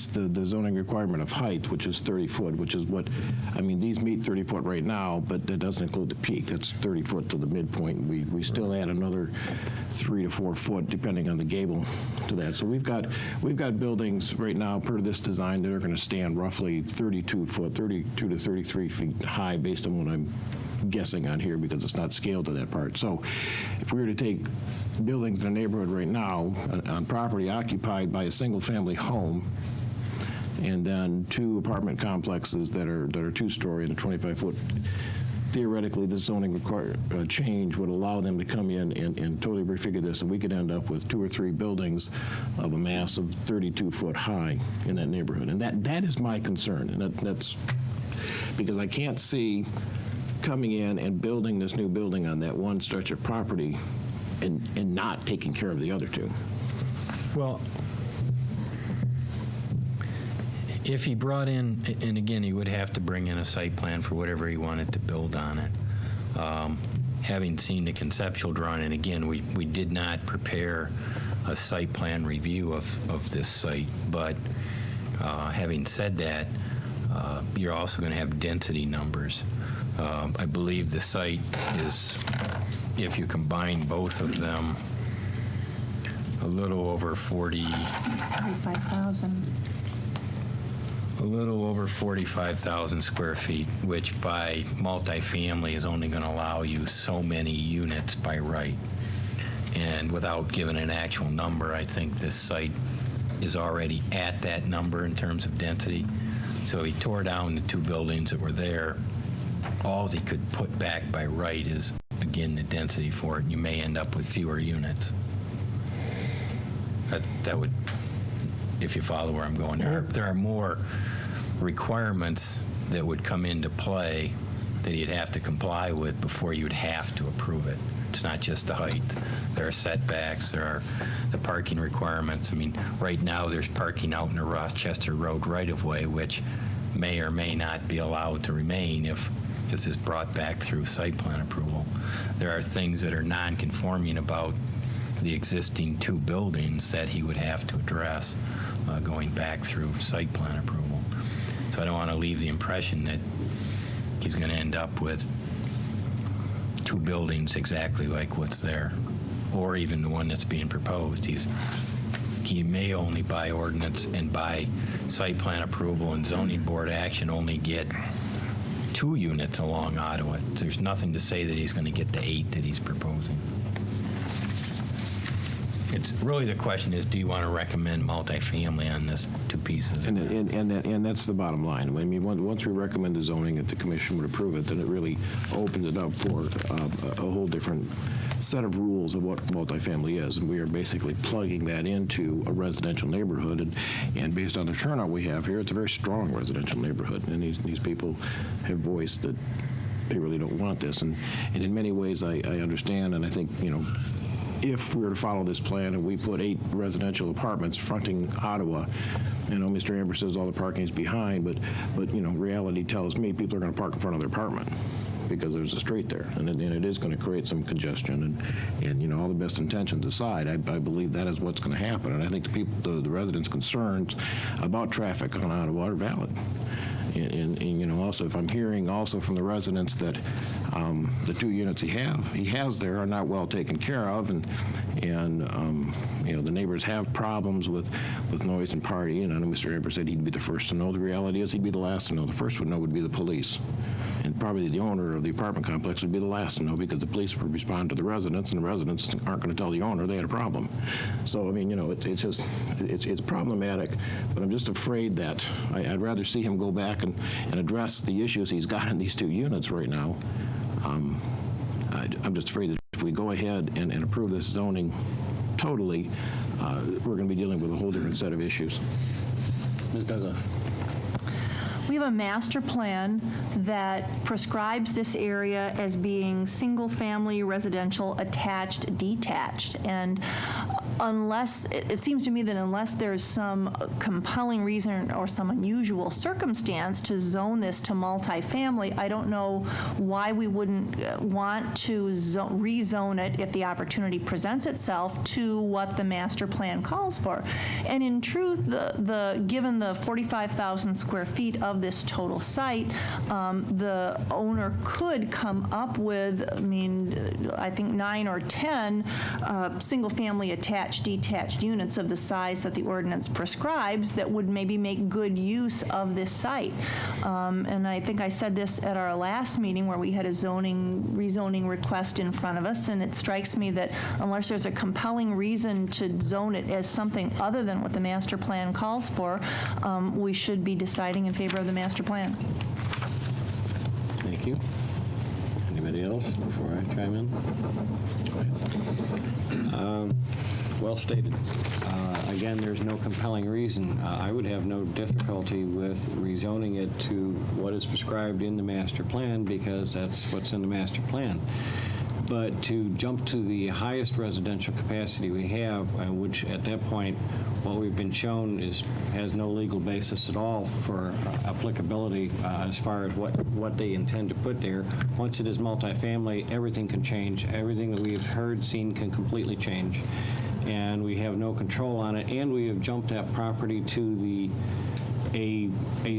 the zoning requirement of height, which is 30 foot, which is what, I mean, these meet 30 foot right now, but that doesn't include the peak. That's 30 foot to the midpoint. We still add another 3 to 4 foot, depending on the gable, to that. So we've got buildings right now per this design that are going to stand roughly 32 foot, 32 to 33 feet high, based on what I'm guessing on here, because it's not scaled to that part. So if we were to take buildings in a neighborhood right now on property occupied by a single-family home, and then 2 apartment complexes that are 2-story and a 25-foot, theoretically, the zoning change would allow them to come in and totally refigure this, and we could end up with 2 or 3 buildings of a mass of 32 foot high in that neighborhood. And that is my concern, and that's because I can't see coming in and building this new building on that one stretch of property and not taking care of the other 2. Well, if he brought in, and again, he would have to bring in a site plan for whatever he wanted to build on it. Having seen the conceptual drawing, and again, we did not prepare a site plan review of this site, but having said that, you're also going to have density numbers. I believe the site is, if you combine both of them, a little over 45,000. A little over 45,000 square feet, which by multifamily is only going to allow you so many units by right. And without giving an actual number, I think this site is already at that number in terms of density. So he tore down the 2 buildings that were there. All he could put back by right is, again, the density for it, and you may end up with fewer units. That would, if you follow where I'm going, there are more requirements that would come into play that you'd have to comply with before you'd have to approve it. It's not just the height. There are setbacks, there are the parking requirements. I mean, right now there's parking out in the Rochester Road right-of-way, which may or may not be allowed to remain if this is brought back through site plan approval. There are things that are non-conforming about the existing 2 buildings that he would have to address going back through site plan approval. So I don't want to leave the impression that he's going to end up with 2 buildings exactly like what's there, or even the one that's being proposed. He may only by ordinance and by site plan approval and zoning board action only get 2 units along Ottawa. There's nothing to say that he's going to get the 8 that he's proposing. It's really, the question is, do you want to recommend multifamily on this 2 pieces? And that's the bottom line. I mean, once we recommend the zoning, if the commission would approve it, then it really opens it up for a whole different set of rules of what multifamily is. And we are basically plugging that into a residential neighborhood. And based on the turnout we have here, it's a very strong residential neighborhood. And these people have voiced that they really don't want this. And in many ways, I understand, and I think, if we were to follow this plan and we put 8 residential apartments fronting Ottawa, Mr. Amber says all the parking is behind, but reality tells me people are going to park in front of their apartment because there's a street there, and it is going to create some congestion. And all the best intentions aside, I believe that is what's going to happen. And I think the residents' concerns about traffic on Ottawa are valid. And, you know, also, if I'm hearing also from the residents that the 2 units he has there are not well taken care of, and you know, the neighbors have problems with noise and party. And I know Mr. Amber said he'd be the first to know. The reality is he'd be the last to know. The first would know would be the police. And probably the owner of the apartment complex would be the last to know, because the police would respond to the residents, and the residents aren't going to tell the owner they had a problem. So, I mean, you know, it's problematic, but I'm just afraid that I'd rather see him go back and address the issues he's got in these 2 units right now. I'm just afraid that if we go ahead and approve this zoning totally, we're going to be dealing with a whole different set of issues. Ms. Douglas. We have a master plan that prescribes this area as being single-family residential attached, detached. And unless, it seems to me that unless there's some compelling reason or some unusual circumstance to zone this to multifamily, I don't know why we wouldn't want to rezone it if the opportunity presents itself to what the master plan calls for. And in truth, given the 45,000 square feet of this total site, the owner could come up with, I think 9 or 10 single-family attached, detached units of the size that the ordinance prescribes that would maybe make good use of this site. And I think I said this at our last meeting where we had a rezoning request in front of us, and it strikes me that unless there's a compelling reason to zone it as something other than what the master plan calls for, we should be deciding in favor of the master plan. Thank you. Anybody else before I chime in? Well stated. Again, there's no compelling reason. I would have no difficulty with rezoning it to what is prescribed in the master plan, because that's what's in the master plan. But to jump to the highest residential capacity we have, which at that point, what we've been shown has no legal basis at all for applicability as far as what they intend to put there. Once it is multifamily, everything can change. Everything that we've heard, seen can completely change. And we have no control on it. And we have jumped that property to a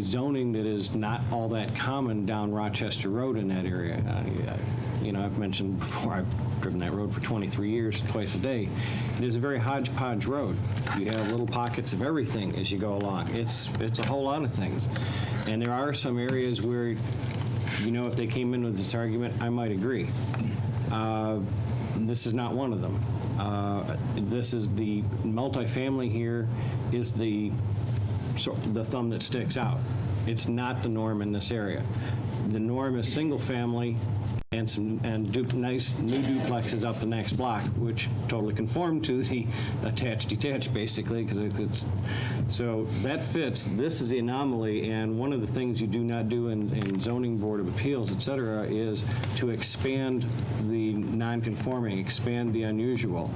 zoning that is not all that common down Rochester Road in that area. You know, I've mentioned before, I've driven that road for 23 years, twice a day. It is a very hodgepodge road. You have little pockets of everything as you go along. It's a whole lot of things. And there are some areas where, you know, if they came in with this argument, I might agree. This is not one of them. This is the multifamily here is the thumb that sticks out. It's not the norm in this area. The norm is single family and nice new duplexes up the next block, which totally conform to the attached detached, basically, because it's so that fits. This is the anomaly, and one of the things you do not do in zoning board of appeals, et cetera, is to expand the non-conforming, expand the unusual.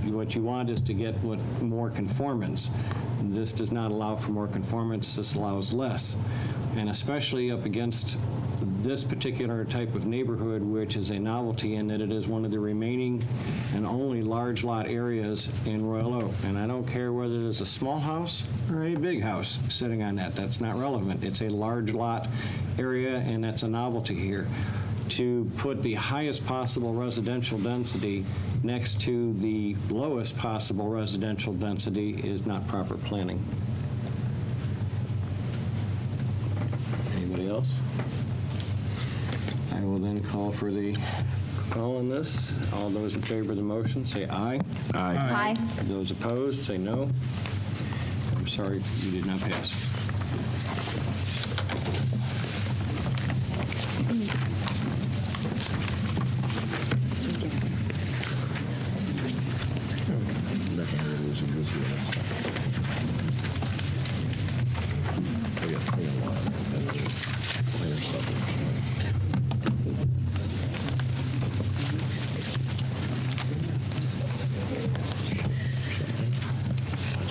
What you want is to get more conformance. This does not allow for more conformance. This allows less, and especially up against this particular type of neighborhood, which is a novelty in that it is one of the remaining and only large lot areas in Royal Oak. And I don't care whether it is a small house or a big house sitting on that. That's not relevant. It's a large lot area, and that's a novelty here. To put the highest possible residential density next to the lowest possible residential density is not proper planning. Anybody else? I will then call for the call on this. All those in favor of the motion, say aye. Aye. Aye. Those opposed, say no. I'm sorry, you did not pass.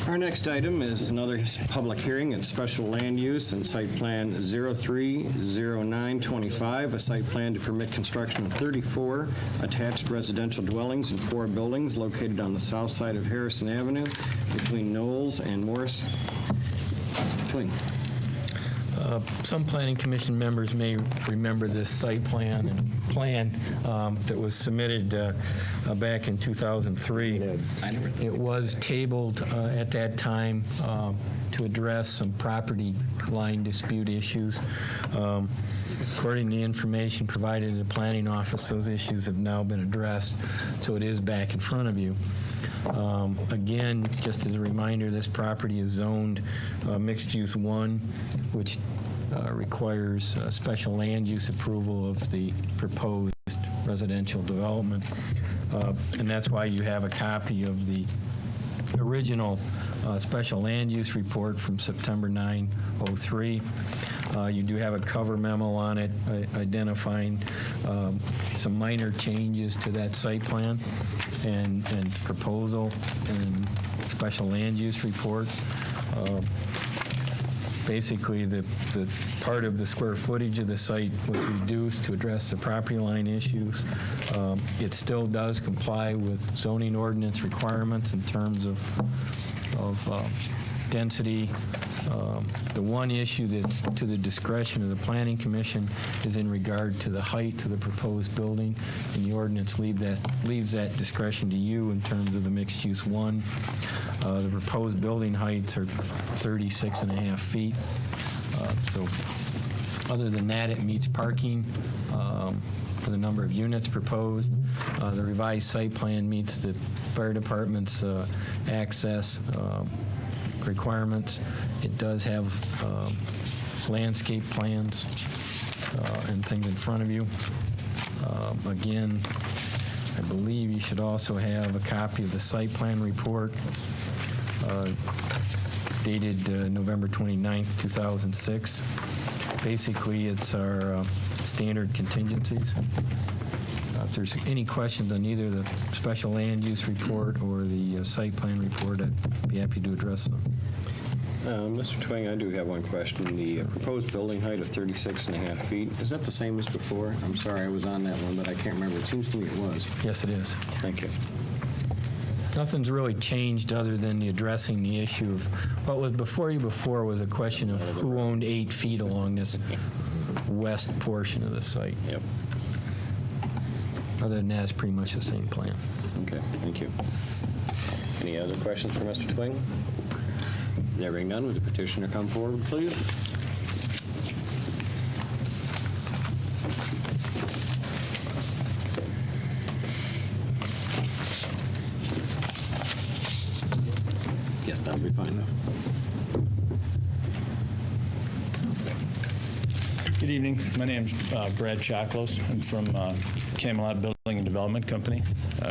Our next item is another public hearing and special land use and site plan 030925, a site plan to permit construction of 34 attached residential dwellings in 4 buildings located on the south side of Harrison Avenue between Knowles and Morris. Twing. Some Planning Commission members may remember this site plan that was submitted back in 2003. It was tabled at that time to address some property line dispute issues. According to the information provided in the planning office, those issues have now been addressed, so it is back in front of you. Again, just as a reminder, this property is zoned mixed use 1, which requires special land use approval of the proposed residential development. And that's why you have a copy of the original special land use report from September 9, '03. You do have a cover memo on it identifying some minor changes to that site plan and proposal and special land use report. Basically, the part of the square footage of the site was reduced to address the property line issues. It still does comply with zoning ordinance requirements in terms of density. The one issue that's to the discretion of the Planning Commission is in regard to the height of the proposed building, and the ordinance leaves that discretion to you in terms of the mixed use 1. The proposed building heights are 36.5 feet. So other than that, it meets parking for the number of units proposed. The revised site plan meets the fire department's access requirements. It does have landscape plans and things in front of you. Again, I believe you should also have a copy of the site plan report dated November 29th, 2006. Basically, it's our standard contingencies. If there's any questions on either the special land use report or the site plan report, I'd be happy to address them. Mr. Twing, I do have one question. The proposed building height of 36.5 feet, is that the same as before? I'm sorry, I was on that one, but I can't remember. It seems to me it was. Yes, it is. Thank you. Nothing's really changed other than the addressing the issue of what was before you before was a question of who owned 8 feet along this west portion of the site. Yep. Other than that, it's pretty much the same plan. Okay, thank you. Any other questions for Mr. Twing? There being none, would the petitioner come forward, please? Yes, that'll be fine. Good evening. My name's Brad Chaklos. I'm from Camelot Building and Development Company.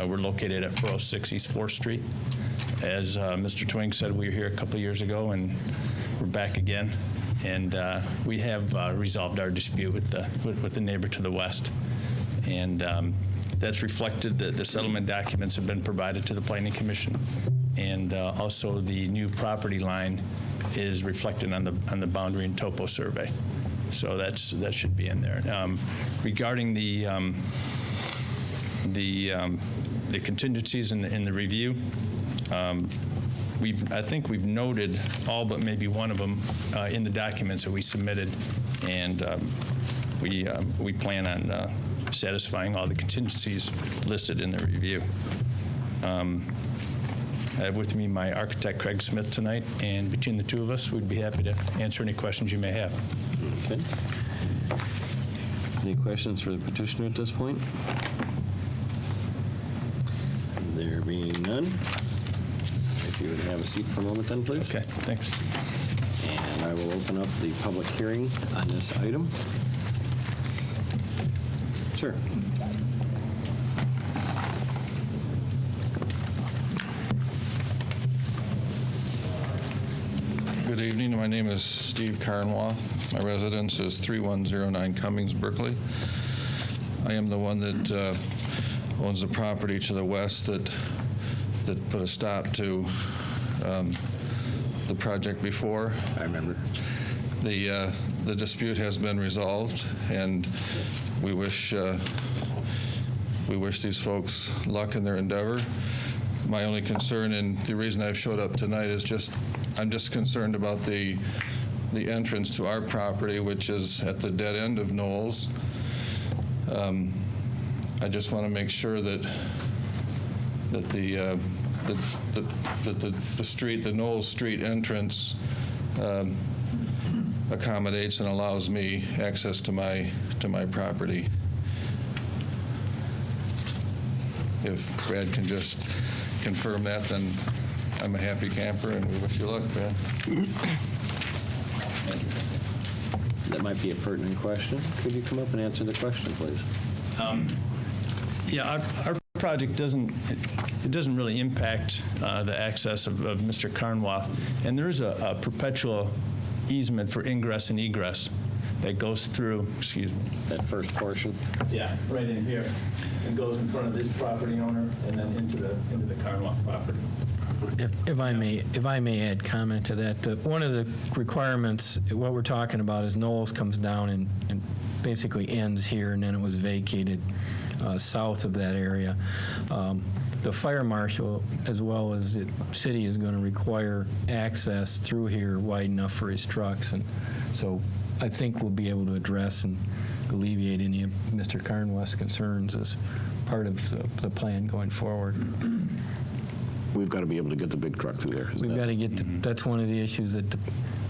We're located at 406 East 4th Street. As Mr. Twing said, we were here a couple of years ago, and we're back again. And we have resolved our dispute with the neighbor to the west. And that's reflected. The settlement documents have been provided to the Planning Commission. And also the new property line is reflected on the boundary and topo survey. So that should be in there. Regarding the contingencies in the review, I think we've noted all but maybe one of them in the documents that we submitted, and we plan on satisfying all the contingencies listed in the review. I have with me my architect, Craig Smith, tonight, and between the two of us, we'd be happy to answer any questions you may have. Okay. Any questions for the petitioner at this point? There being none, if you would have a seat for a moment then, please. Okay, thanks. And I will open up the public hearing on this item. Sure. Good evening. My name is Steve Carnwath. My residence is 3109 Cummings, Berkeley. I am the one that owns the property to the west that put a stop to the project before. I remember. The dispute has been resolved, and we wish these folks luck in their endeavor. My only concern, and the reason I've showed up tonight, is I'm just concerned about the the entrance to our property, which is at the dead end of Knowles. I just want to make sure that the street, the Knowles Street entrance, accommodates and allows me access to my property. If Brad can just confirm that, then I'm a happy camper, and we wish you luck, Brad. That might be a pertinent question. Could you come up and answer the question, please? Yeah, our project doesn't really impact the access of Mr. Carnwath, and there is a perpetual easement for ingress and egress that goes through, excuse me. That first portion? Yeah, right in here, and goes in front of this property owner and then into the Carnwath property. If I may add comment to that, one of the requirements, what we're talking about is Knowles comes down and basically ends here, and then it was vacated south of that area. The fire marshal, as well as the city, is going to require access through here wide enough for his trucks, and so I think we'll be able to address and alleviate any of Mr. Carnwath's concerns as part of the plan going forward. We've got to be able to get the big truck through there. We've got to get, that's one of the issues that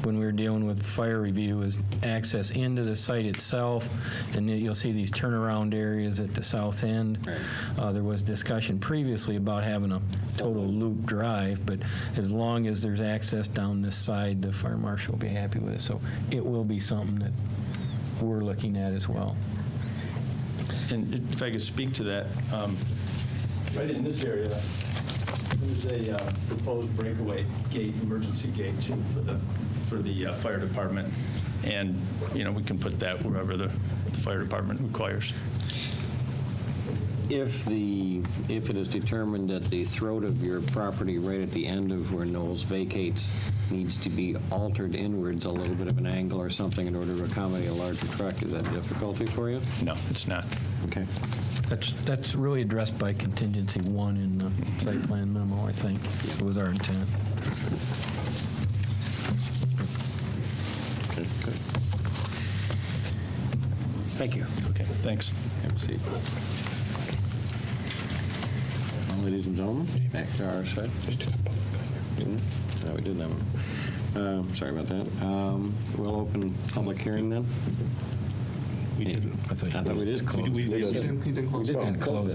when we were dealing with fire review is access into the site itself, and you'll see these turnaround areas at the south end. There was discussion previously about having a total loop drive, but as long as there's access down this side, the fire marshal will be happy with it. So it will be something that we're looking at as well. And if I could speak to that, right in this area, there's a proposed breakaway gate, emergency gate, too, for the fire department. And, we can put that wherever the fire department requires. If it is determined that the throat of your property right at the end of where Knowles vacates needs to be altered inwards, a little bit of an angle or something in order to accommodate a larger truck, is that a difficulty for you? No, it's not. Okay. That's really addressed by contingency 1 in the site plan memo, I think. It was our intent. Okay, good. Thank you. Okay, thanks. Have a seat. Well, ladies and gentlemen, back to our side. Didn't we? No, we did that one. Sorry about that. We'll open public hearing then. We did. I thought we did close it. We did. We didn't close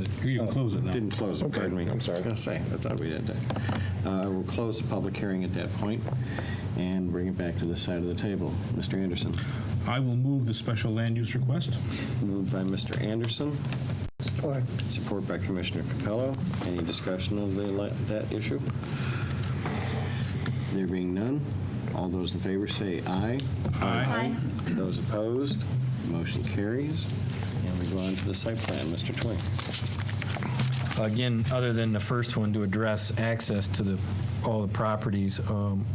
it. You can close it now. Didn't close it, Okay. pardon me. I'm sorry. I was going to say, I thought we did that. We'll close the public hearing at that point and bring it back to this side of the table. Mr. Anderson. I will move the special land use request. Moved by Mr. Anderson. Support. Support by Commissioner Capello. Any discussion of that issue? There being none, all those in favor say aye. Aye. Those opposed, motion carries. And we go on to the site plan. Mr. Twing. Again, other than the first one, to address access to all the properties,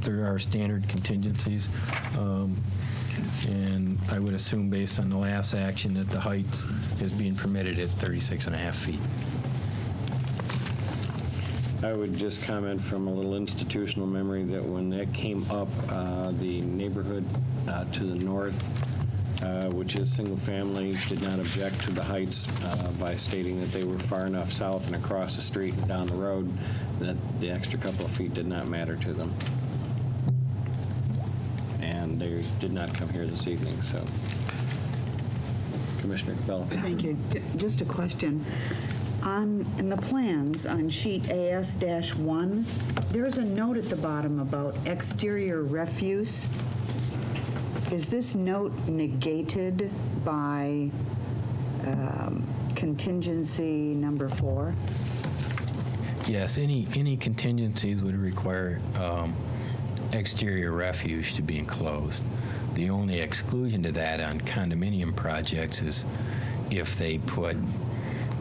there are standard contingencies. And I would assume, based on the last action, that the height is being permitted at 36.5 feet. I would just comment from a little institutional memory that when that came up, the neighborhood to the north, which is single family, did not object to the heights by stating that they were far enough south and across the street and down the road that the extra couple of feet did not matter to them. And they did not come here this evening, so. Commissioner Capello. Thank you. Just a question. In the plans, on sheet AS-1, there's a note at the bottom about exterior refuse. Is this note negated by contingency number 4? Yes, any contingencies would require exterior refuge to be enclosed. The only exclusion to that on condominium projects is if they put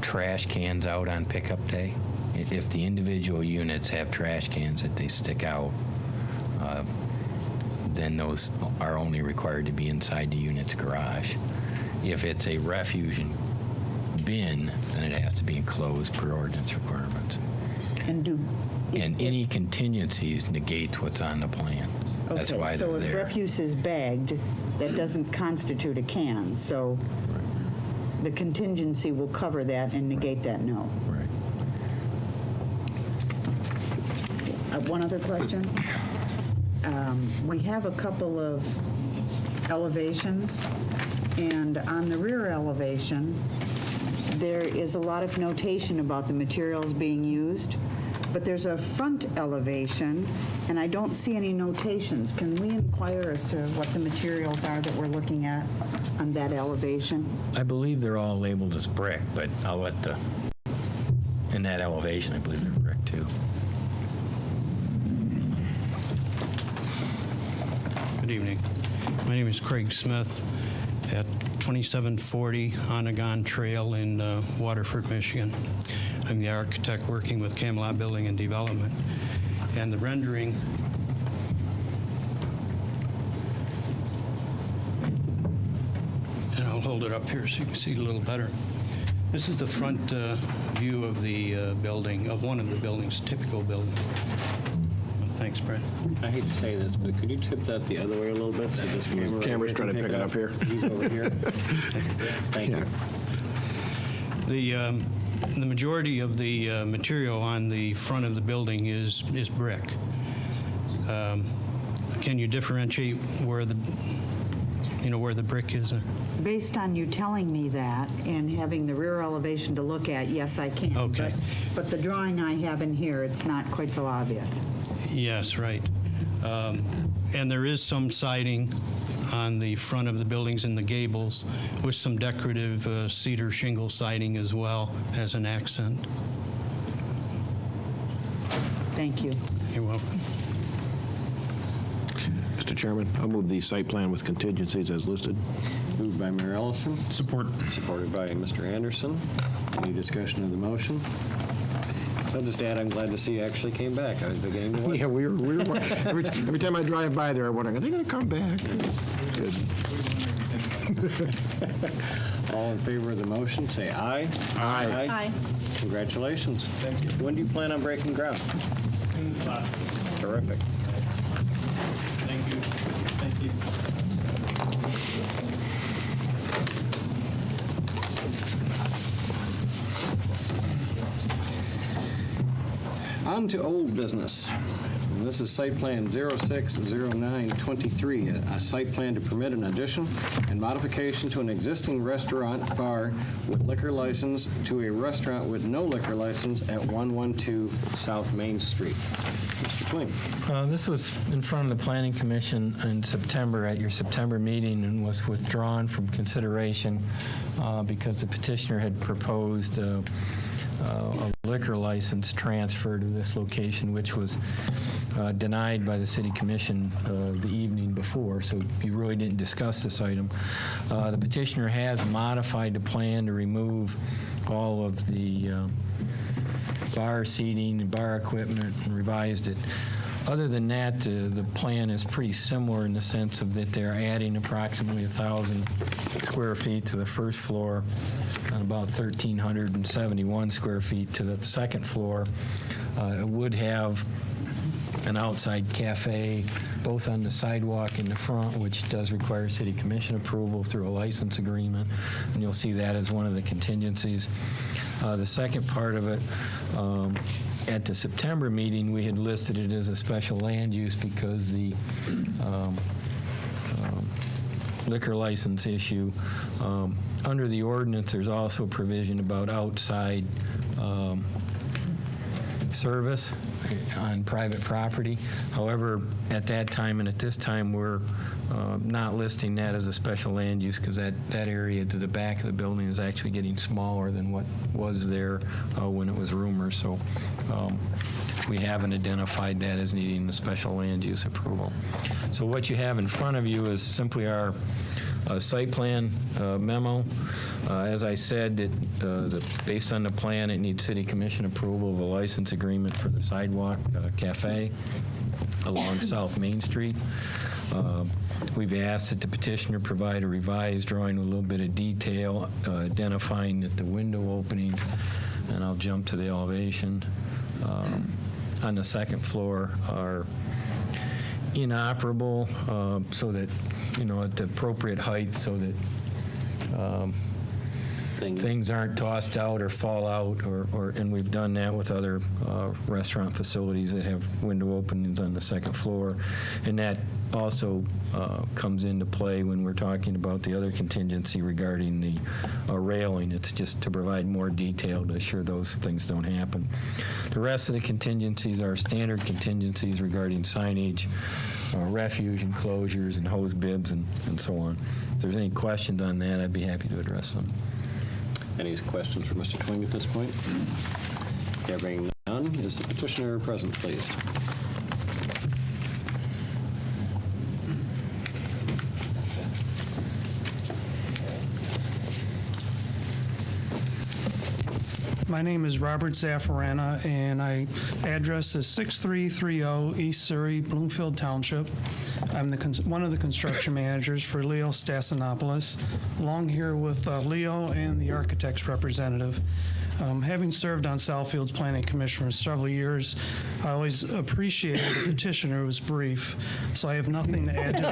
trash cans out on pickup day. If the individual units have trash cans that they stick out, then those are only required to be inside the unit's garage. If it's a refuge bin, then it has to be enclosed per ordinance requirements. And any contingencies negate what's on the plan. That's why Okay, so they're if there. refuse is bagged, that doesn't constitute a can, so the contingency will cover that and negate that no. Right. One other question. We have a couple of elevations, and on the rear elevation, there is a lot of notation about the materials being used, but there's a front elevation, and I don't see any notations. Can we inquire as to what the materials are that we're looking at on that elevation? I believe they're all labeled as brick, but I'll let in that elevation, I believe they're brick too. Good evening. My name is Craig Smith at 2740 Onagon Trail in Waterford, Michigan. I'm the architect working with Camelot Building and Development. And the rendering and I'll hold it up here so you can see it a little better. This is the front view of the building, of one of the buildings, typical building. Thanks, Brent. I hate to say this, but could you tip that the other way a little bit so this camera... Camera's trying to pick it up here. He's over here. Thank you. The majority of the material on the front of the building is brick. Can you differentiate where the brick is? Based on you telling me that and having the rear elevation to look at, yes, I can. Okay. But the drawing I have in here, it's not quite so obvious. Yes, right. And there is some siding on the front of the buildings in the gables with some decorative cedar shingle siding as well as an accent. Thank you. You're welcome. Mr. Chairman, I'll move the site plan with contingencies as listed. Moved by Mayor Ellison. Support. Supported by Mr. Anderson. Any discussion of the motion? I'll just add, I'm glad to see you actually came back. I was beginning to wonder. Yeah, we were every time I drive by there, I'm wondering, are they going to come back? Good. All in favor of the motion, say aye. Aye. Aye. Congratulations. Thank you. When do you plan on breaking ground? Terrific. Thank you. Thank you. On to old business. And this is site plan 060923, a site plan to permit an addition and modification to an existing restaurant bar with liquor license to a restaurant with no liquor license at 112 South Main Street. Mr. Twing. This was in front of the Planning Commission in September at your September meeting and was withdrawn from consideration because the petitioner had proposed a liquor license transfer to this location, which was denied by the City Commission the evening before, so you really didn't discuss this item. The petitioner has modified the plan to remove all of the bar seating and bar equipment and revised it. Other than that, the plan is pretty similar in the sense of that they're adding approximately 1,000 square feet to the first floor and about 1,371 square feet to the second floor. It would have an outside cafe, both on the sidewalk in the front, which does require City Commission approval through a license agreement, and you'll see that as one of the contingencies. The second part of it, at the September meeting, we had listed it as a special land use because the liquor license issue. Under the ordinance, there's also a provision about outside service on private property. However, at that time and at this time, we're not listing that as a special land use because that area to the back of the building is actually getting smaller than what was there when it was rumored. So we haven't identified that as needing a special land use approval. So what you have in front of you is simply our site plan memo. As I said, based on the plan, it needs City Commission approval of a license agreement for the sidewalk cafe along South Main Street. We've asked that the petitioner provide a revised drawing with a little bit of detail, identifying that the window openings, and I'll jump to the elevation, on the second floor are inoperable, so that, at the appropriate height, so that things aren't tossed out or fall out, and we've done that with other restaurant facilities that have window openings on the second floor. And that also comes into play when we're talking about the other contingency regarding the railing. It's just to provide more detail to assure those things don't happen. The rest of the contingencies are standard contingencies regarding signage, refuge enclosures, and hose bibs, and so on. If there's any questions on that, I'd be happy to address them. Any questions for Mr. Twing at this point? There being none, is the petitioner present, please? My name is Robert Zaffarana, and my address is 6330 East Surrey, Bloomfield Township. I'm one of the construction managers for Leo Stassinopoulos, along here with Leo and the architect's representative. Having served on Southfield's Planning Commission for several years, I always appreciated the petitioner was brief, so I have nothing to add to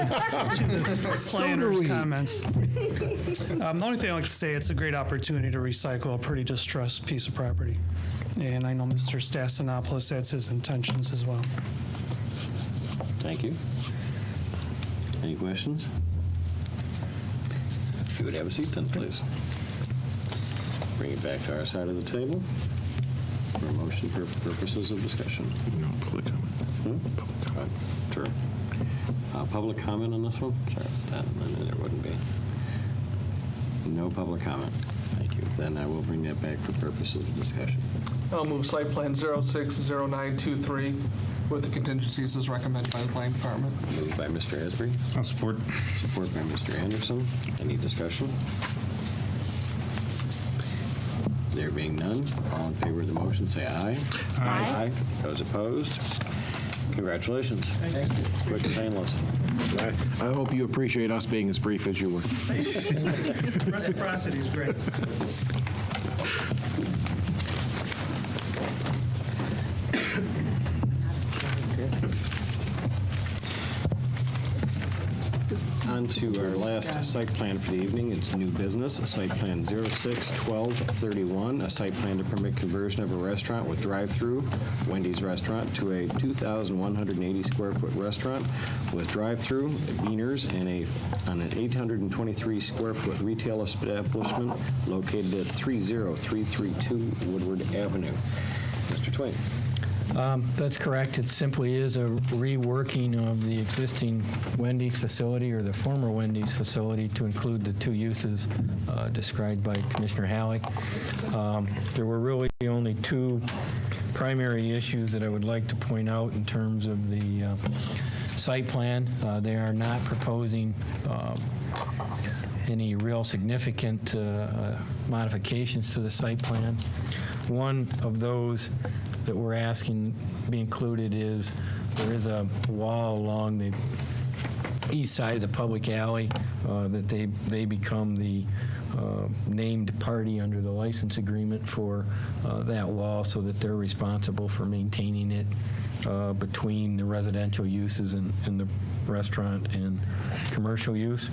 the planner's comments. The only thing I'd like to say, it's a great opportunity to recycle a pretty distressed piece of property. And I know Mr. Stassinopoulos, that's his intentions as well. Thank you. Any questions? If you would have a seat then, please. Bring it back to our side of the table for a motion for purposes of discussion. No public comment. Public comment. Sure. Public comment on this one? Sorry, there wouldn't be. No public comment. Thank you. Then I will bring that back for purposes of discussion. I'll move site plan 060923 with the contingencies as recommended by the planning department. Moved by Mr. Asbury. I'll support. Support by Mr. Anderson. Any discussion? There being none, all in favor of the motion, say aye. Aye. Those opposed? Congratulations. Thank you. Quick and painless. I hope you appreciate us being as brief as you were. Reciprocity is great. On to our last site plan for the evening. It's new business, site plan 061231, a site plan to permit conversion of a restaurant with drive-through, Wendy's Restaurant, to a 2,180 square foot restaurant with drive-through, beaners, and an 823 square foot retail establishment located at 30332 Woodward Avenue. Mr. Twain. That's correct. It simply is a reworking of the existing Wendy's facility, or the former Wendy's facility, to include the two uses described by Commissioner Halleck. There were really only two primary issues that I would like to point out in terms of the site plan. They are not proposing any real significant modifications to the site plan. One of those that we're asking be included is there is a wall along the east side of the public alley that they become the named party under the license agreement for that wall, so that they're responsible for maintaining it between the residential uses and the restaurant and commercial use.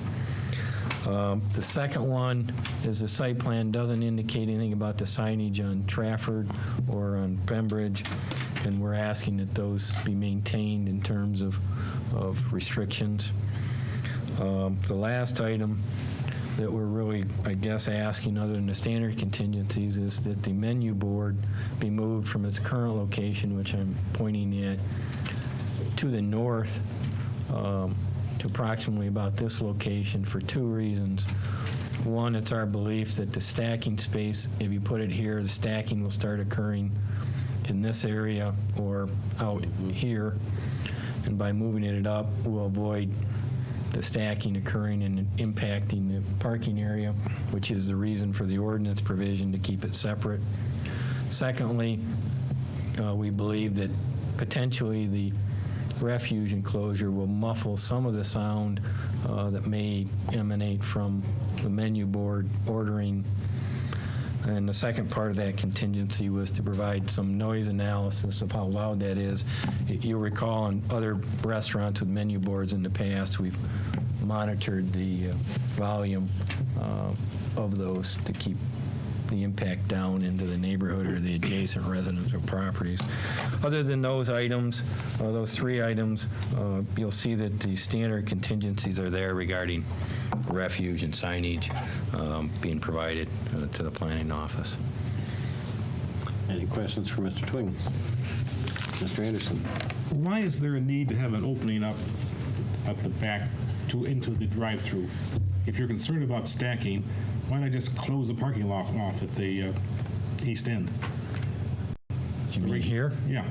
The second one is the site plan doesn't indicate anything about the signage on Trafford or on Pembridge, and we're asking that those be maintained in terms of restrictions. The last item that we're really, I guess, asking, other than the standard contingencies, is that the menu board be moved from its current location, which I'm pointing at, to the north, to approximately about this location, for two reasons. One, it's our belief that the stacking space, if you put it here, the stacking will start occurring in this area or out here, and by moving it up, we'll avoid the stacking occurring and impacting the parking area, which is the reason for the ordinance provision to keep it separate. Secondly, we believe that potentially the refuge enclosure will muffle some of the sound that may emanate from the menu board ordering And the second part of that contingency was to provide some noise analysis of how loud that is. You'll recall in other restaurants with menu boards in the past, we've monitored the volume of those to keep the impact down into the neighborhood or the adjacent residential properties. Other than those items, those three items, you'll see that the standard contingencies are there regarding refuge and signage being provided to the planning office. Any questions for Mr. Twing? Mr. Anderson? Why is there a need to have an opening up at the back into the drive-through? If you're concerned about stacking, why not just close the parking lot off at the east end? You mean here? Yeah,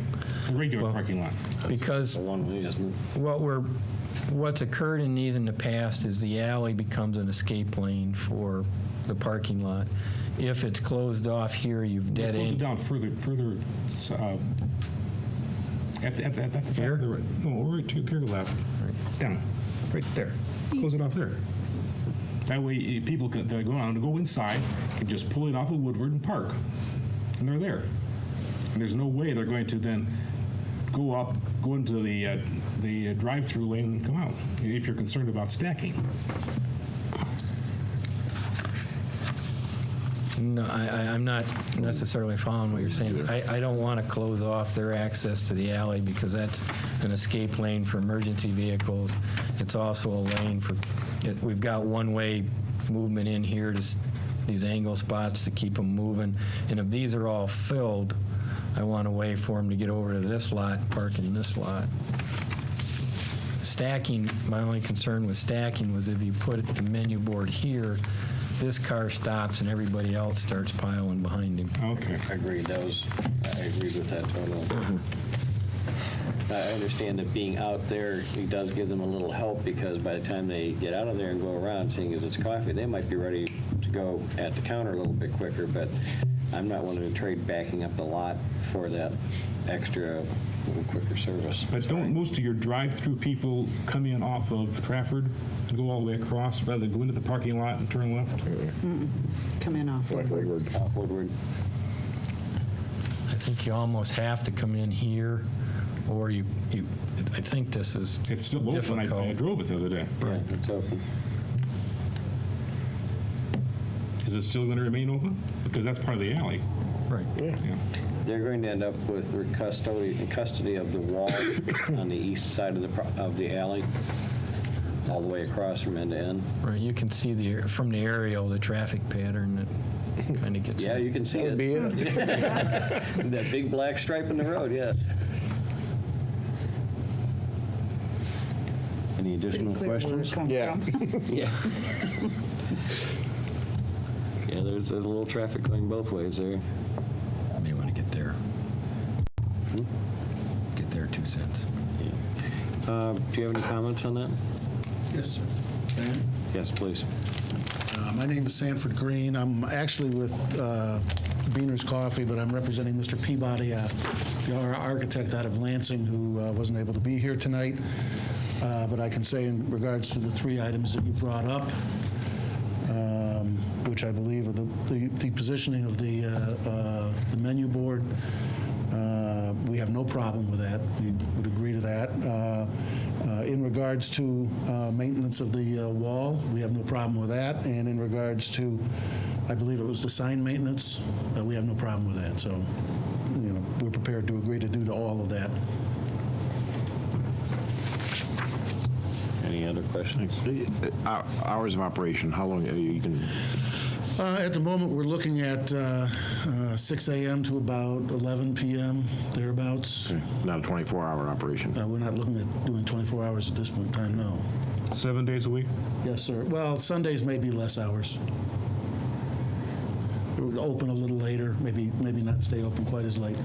the regular parking lot. Because what's occurred in these in the past is the alley becomes an escape lane for the parking lot. If it's closed off here, you've dead Close it end. down further. Here? No, right to your left. Down, right there. Close it off there. That way, people that go on to go inside can just pull it off of Woodward and park, and they're there. And there's no way they're going to then go into the drive-through lane and come out if you're concerned about stacking. No, I'm not necessarily following what you're saying. I don't want to close off their access to the alley because that's an escape lane for emergency vehicles. It's also a lane for, we've got one-way movement in here to these angle spots to keep them moving. And if these are all filled, I want a way for them to get over to this lot, park in this lot. Stacking, my only concern with stacking was if you put the menu board here, this car stops and everybody else starts piling behind him. Okay. Agreed. I agree with that totally. I understand that being out there, it does give them a little help because by the time they get out of there and go around, seeing as it's coffee, they might be ready to go at the counter a little bit quicker, but I'm not willing to trade backing up the lot for that extra little quicker service. But don't most of your drive-through people come in off of Trafford and go all the way across rather than go into the parking lot and turn left? Come in off Woodward. Woodward. I think you almost have to come in here, or I think this is It's still open. I drove it the other day. Right, it's open. Is it still going to remain open? Because that's part of the alley. Right. Yeah. They're going to end up with custody of the wall on the east side of the alley, all the way across from end to end. Right, you can see from the aerial the traffic pattern that kind of gets. Yeah, you can see it. That big black stripe in the road, yes. Any additional questions? Yeah. Yeah. Yeah, there's a little traffic going both ways there. I may want to get there. Get there 2 cents. Do you have any comments on that? Yes, sir. Ben? Yes, please. My name is Sanford Green. I'm actually with Beaner's Coffee, but I'm representing Mr. Peabody, our architect out of Lansing, who wasn't able to be here tonight. But I can say in regards to the three items that you brought up, which I believe are the positioning of the menu board, we have no problem with that. We would agree to that. In regards to maintenance of the wall, we have no problem with that. And in regards to, I believe it was the sign maintenance, we have no problem with that. So, we're prepared to agree to do to all of that. Any other questions? Hours of operation, how long you can... At the moment, we're looking at 6 a.m. to about 11 p.m., thereabouts. Okay. Not a 24-hour operation? We're not looking at doing 24 hours at this point in time, no. 7 days a week? Yes, sir. Well, Sundays may be less hours. It would open a little later, maybe not stay open quite as late.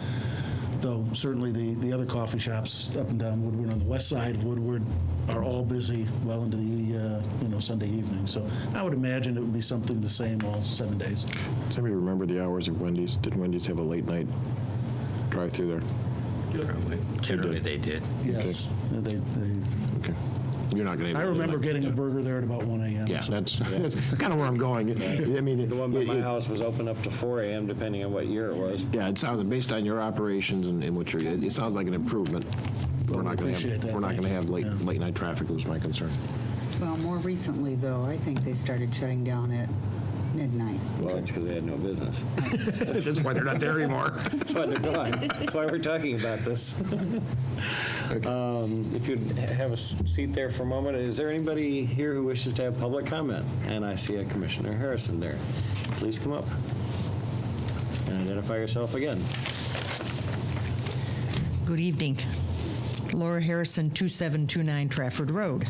Though certainly the other coffee shops up and down Woodward, on the west side of Woodward, are all busy well into the Sunday evening. So I would imagine it would be something the same all 7 days. Does anybody remember the hours of Wendy's? Did Wendy's have a late night drive-through there? Generally they did. Yes. Okay. They You're not going to. I remember getting a burger there at about 1 a.m. Yeah, so- that's kind of where I'm going. I mean, The one by my house was open up to 4 a.m. depending on what year it was. Yeah, it sounds, based on your operations and what you're, it sounds like an improvement. We're not going appreciate that. to Thank have late night traffic, was my concern. Well, more recently, though, I think they started shutting down at midnight. Well, it's because they had no business. That's why they're not there anymore. That's why they're gone. That's why we're talking about this. If you'd have a seat there for a moment, is there anybody here who wishes to have public comment? And I see a Commissioner Harrison there. Please come up and identify yourself again. Good evening. Laura Harrison, 2729 Trafford Road.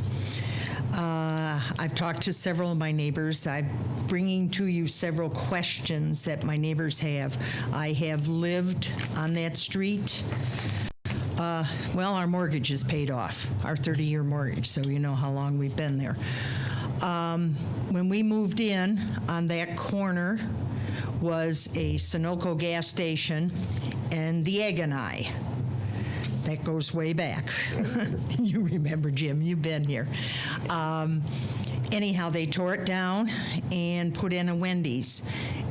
I've talked to several of my neighbors. I'm bringing to you several questions that my neighbors have. I have lived on that street. Well, our mortgage is paid off, our 30-year mortgage, so you know how long we've been there. When we moved in, on that corner was a Sunoco gas station and the Egg and I. That goes way back. You remember, Jim, you've been here. Anyhow, they tore it down and put in a Wendy's.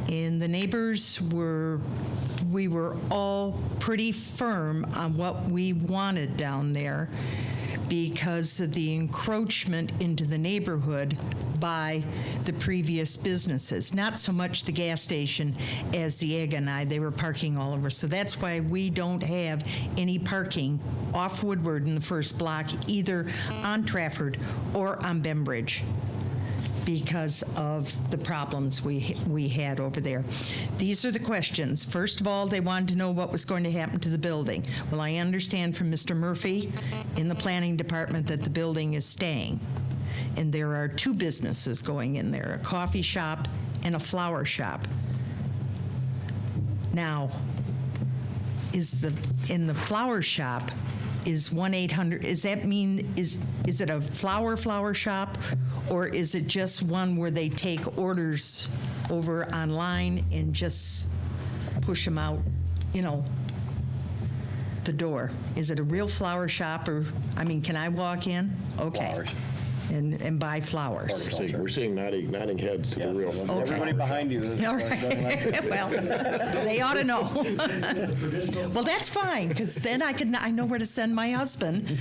And the neighbors we were all pretty firm on what we wanted down there because of the encroachment into the neighborhood by the previous businesses. Not so much the gas station as the Egg and I. They were parking all over. So that's why we don't have any parking off Woodward in the first block, either on Trafford or on Bembridge, because of the problems we had over there. These are the questions. First of all, they wanted to know what was going to happen to the building. Well, I understand from Mr. Murphy in the planning department that the building is staying. And there are two businesses going in there, a coffee shop and a flower shop. Now, in the flower shop, is 1-800, does that mean, is it a flower shop, or is it just one where they take orders over online and just push them out, the door? Is it a real flower shop, or, can I walk in? Okay. Flowers. And buy flowers. We're seeing nodding heads to the real. Okay. Everybody behind you is All right. Well, they ought to know. Well, that's fine, because then I know where to send my husband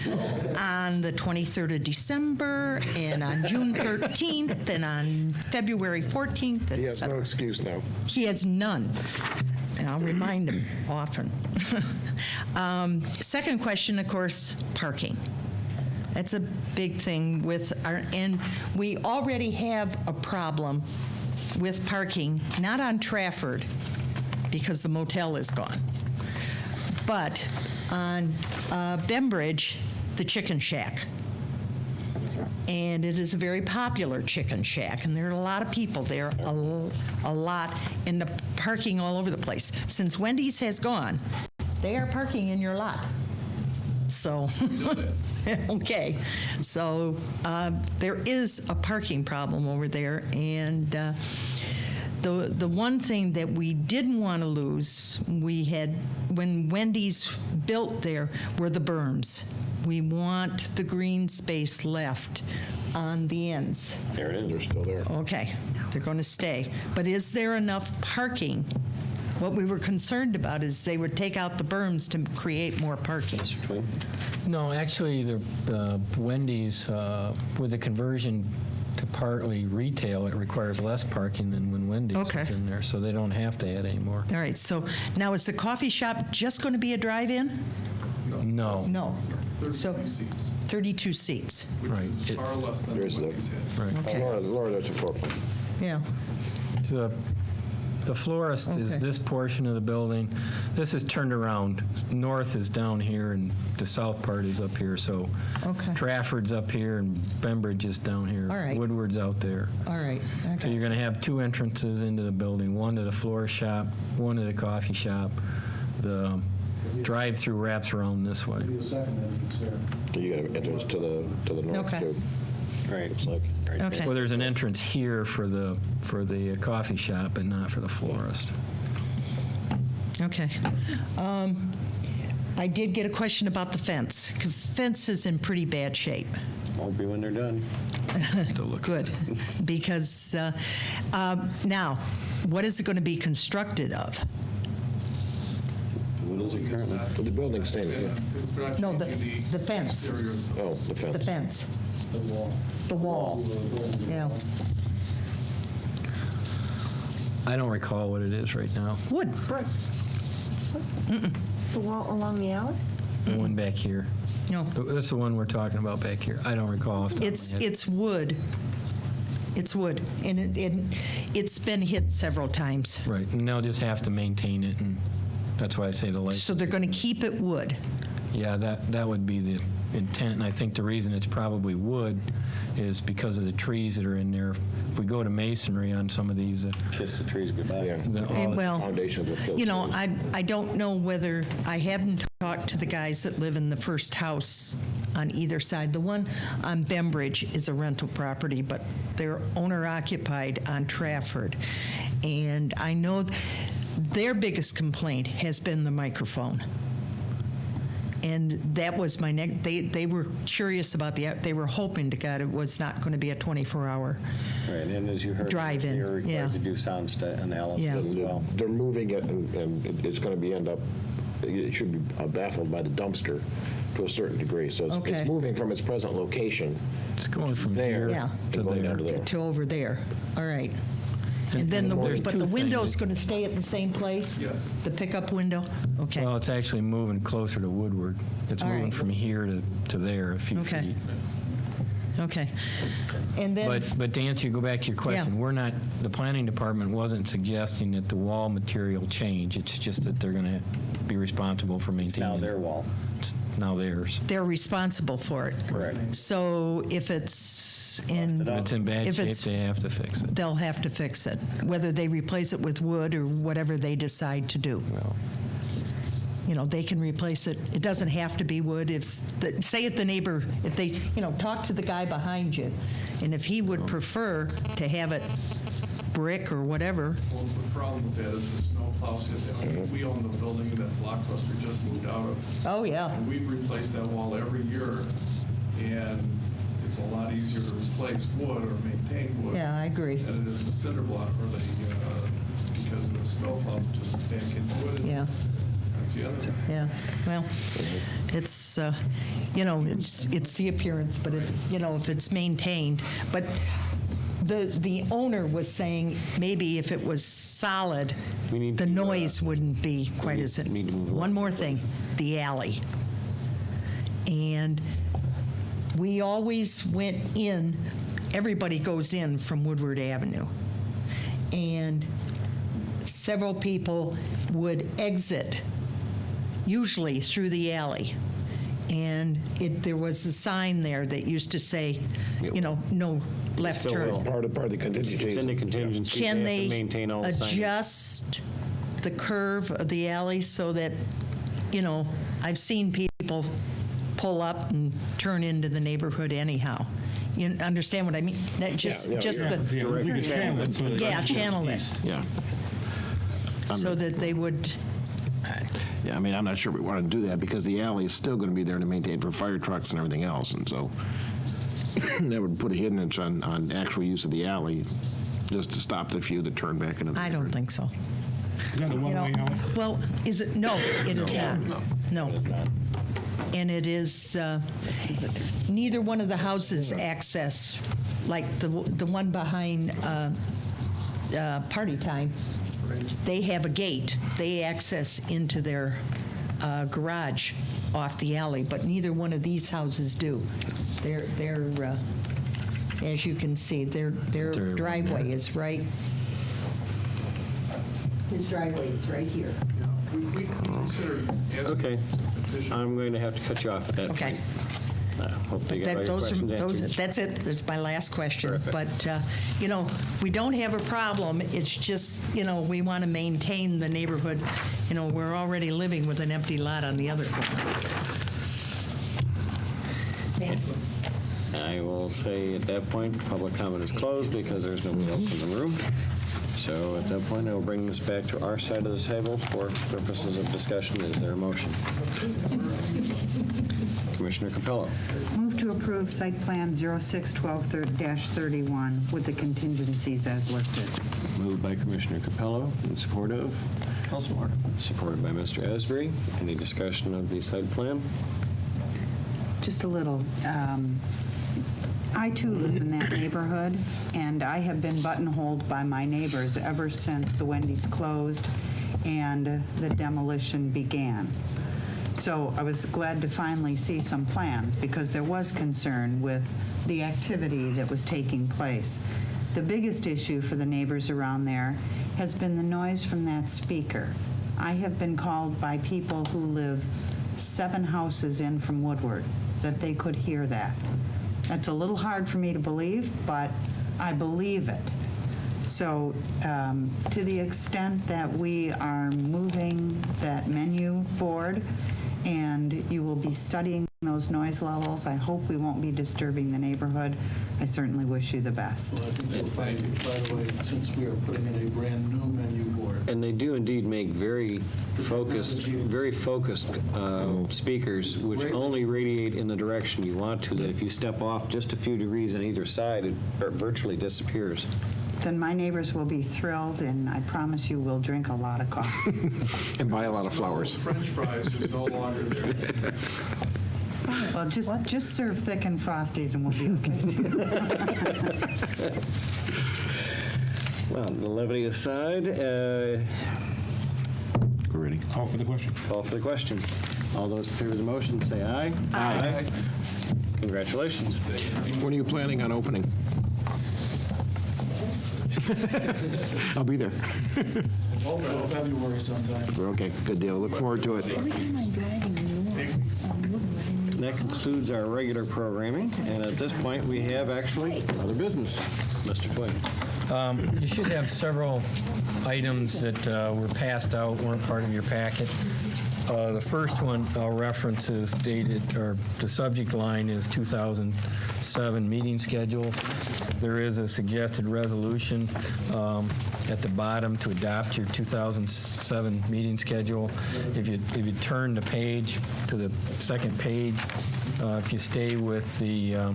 on the 23rd of December, and on June 13th, and on February 14th, He has no excuse now. He has none. And I'll remind him often. Second question, of course, parking. That's a big thing and we already have a problem with parking, not on Trafford, because the motel is gone, but on Bembridge, the Chicken Shack. And it is a very popular chicken shack, and there are a lot of people there, a lot, and the parking all over the place. Since Wendy's has gone, they are parking in your lot. So, okay. So there is a parking problem over there, and the one thing that we didn't want to lose, when Wendy's built there, were the berms. We want the green space left on the ends. There it is. They're still there. Okay, they're going to stay. But is there enough parking? What we were concerned about is they would take out the berms to create more parking. No, actually, the Wendy's, with the conversion to partly retail, it requires less parking than when Wendy's is in there, so they don't have to add any more. All right, so now is the coffee shop just going to be a drive-in? No. No. So 32 seats. Right. Far less than There's what he's had. Right. Okay. Laura, that's a floor plan. Yeah. The florist is this portion of the building. This is turned around. North is down here, and the south part is up here. So Trafford's up here, and Bembridge is down here. All right. Woodward's out there. All right. Okay. So you're going to have two entrances into the building, one to the florist shop, one to the coffee shop. The drive-through wraps around this way. The second entrance there. You got an entrance to the north, Okay. too. Right. It's like, Okay. Well, there's an entrance here for the coffee shop, but not for the florist. Okay. I did get a question about the fence. The fence is in pretty bad shape. Won't be when they're done. Good, because now, what is it going to be constructed of? What is it currently? The building standing. No, the fence. Oh, the fence. The fence. The wall. Yeah. I don't recall what it is right now. Wood. The wall along the alley? The one back here. No. That's the one we're talking about back here. I don't recall. off the top of my head. It's wood. It's wood, and it's been hit several times. Right, and they'll just have to maintain it, and that's why I say the lights. So they're going to keep it wood. Yeah, that would be the intent, and I think the reason it's probably wood is because of the trees that are in there. If we go to masonry on some of these... Kiss the trees goodbye. Yeah. Well, Foundation will kill you know, trees. I don't know whether, I haven't talked to the guys that live in the first house on either side. The one on Bembridge is a rental property, but they're owner-occupied on Trafford. And I know their biggest complaint has been the microphone. And that was my next, they were curious about they were hoping to God it was not going to be a 24-hour. Right, and as you heard, Drive-in, they're required yeah. to do sound analysis Yeah. as well. They're moving it, and it's going to be it should be baffled by the dumpster to a certain degree. So Okay. it's moving from its present location. It's going from there Yeah. to going down to there. To over there. All right. And then there's but two the window's things. going to stay at the same place? Yes. The pickup window? Okay. Well, it's actually moving closer to Woodward. It's All moving right. from here to there a few Okay. feet. Okay. And then, But to answer, go back to your question, Yeah. we're not, the planning department wasn't suggesting that the wall material change. It's just that they're going to be responsible for maintaining. Now their wall. It's now theirs. they're responsible for it. Correct. So if it's in, If it's in bad If shape, it's- they have to fix it. they'll have to fix it, whether they replace it with wood or whatever they decide to do. Well, You know, they can replace it. It doesn't have to be wood. Say if the neighbor, if they, talk to the guy behind you, and if he would prefer to have it brick or whatever. Well, the problem with that is the snow plows hit that. We own the building that Blockbuster just moved out of. Oh, yeah. And we've replaced that wall every year, and it's a lot easier to replace wood or maintain wood. Yeah, I agree. Than it is the cinder block, or because the snow plow just back into it. Yeah. That's the other thing. Yeah, well, it's, it's the appearance, but if it's maintained. But the owner was saying maybe if it was solid, the noise wouldn't be quite as. One more thing, the alley. And we always went in, everybody goes in from Woodward Avenue. And several people would exit, usually through the alley. And there was a sign there that used to say, no left turn. Part of the contingency. It's in the contingency. Can have to they maintain all the signage. adjust the curve of the alley so that, I've seen people pull up and turn into the neighborhood anyhow. You understand what I mean? That just yeah. the Yeah, we can channel it so it yeah, goes channel it east. Yeah. so that they would. Yeah, I mean, I'm not sure we want to do that because the alley is still going to be there to maintain for fire trucks and everything else, and so that would put a hindrance on actual use of the alley just to stop the few that turn back into the I don't think so. Is that a one-way alley? Well, is it? No, it is not. No. And it is, neither one of the houses access, like the one behind Party Time, they have a gate. They access into their garage off the alley, but neither one of these houses do. They're as you can see, their driveway is right. His driveway is right here. We considered Okay, I'm going to have to cut you off at that Okay. point. Hopefully you got all your questions answered. That's it. That's my last question. Terrific. But, we don't have a problem. It's just, we want to maintain the neighborhood. We're already living with an empty lot on the other corner. Thank you. I will say at that point, public comment is closed because there's nobody else in the room. So at that point, I will bring this back to our side of the table for purposes of discussion. Is there a motion? Commissioner Capello. Move to approve site plan 0612-31 with the contingencies as listed. Moved by Commissioner Capello, in support of? I'll support. Supported by Mr. Esbree. Any discussion of the site plan? Just a little. I too live in that neighborhood, and I have been buttonholed by my neighbors ever since the Wendy's closed and the demolition began. So I was glad to finally see some plans because there was concern with the activity that was taking place. The biggest issue for the neighbors around there has been the noise from that speaker. I have been called by people who live 7 houses in from Woodward that they could hear that. That's a little hard for me to believe, but I believe it. So to the extent that we are moving that menu board and you will be studying those noise levels, I hope we won't be disturbing the neighborhood. I certainly wish you the best. Well, I think you'll find, by the way, since we are putting in a brand-new menu board. And they do indeed make very focused speakers, which only radiate in the direction you want to, that if you step off just a few degrees on either side, it virtually disappears. Then my neighbors will be thrilled, and I promise you we'll drink a lot of coffee. And buy a lot of flowers. French fries is no longer there. Well, just serve thick and frosties and we'll be okay too. Well, the levity aside, We're ready. Call for the question. call for the question. All those in favor of the motion, say aye. Aye. Congratulations. When are you planning on opening? I'll be there. February sometime. Okay, good deal. Look forward to it. Every time I'm driving That concludes our regular programming, and at this point, we have actually other business. Mr. Twing. You should have several items that were passed out, weren't part of your packet. The first one I'll reference is dated, or the subject line is 2007 meeting schedules. There is a suggested resolution at the bottom to adopt your 2007 meeting schedule. If you turn the page to the second page, if you stay with the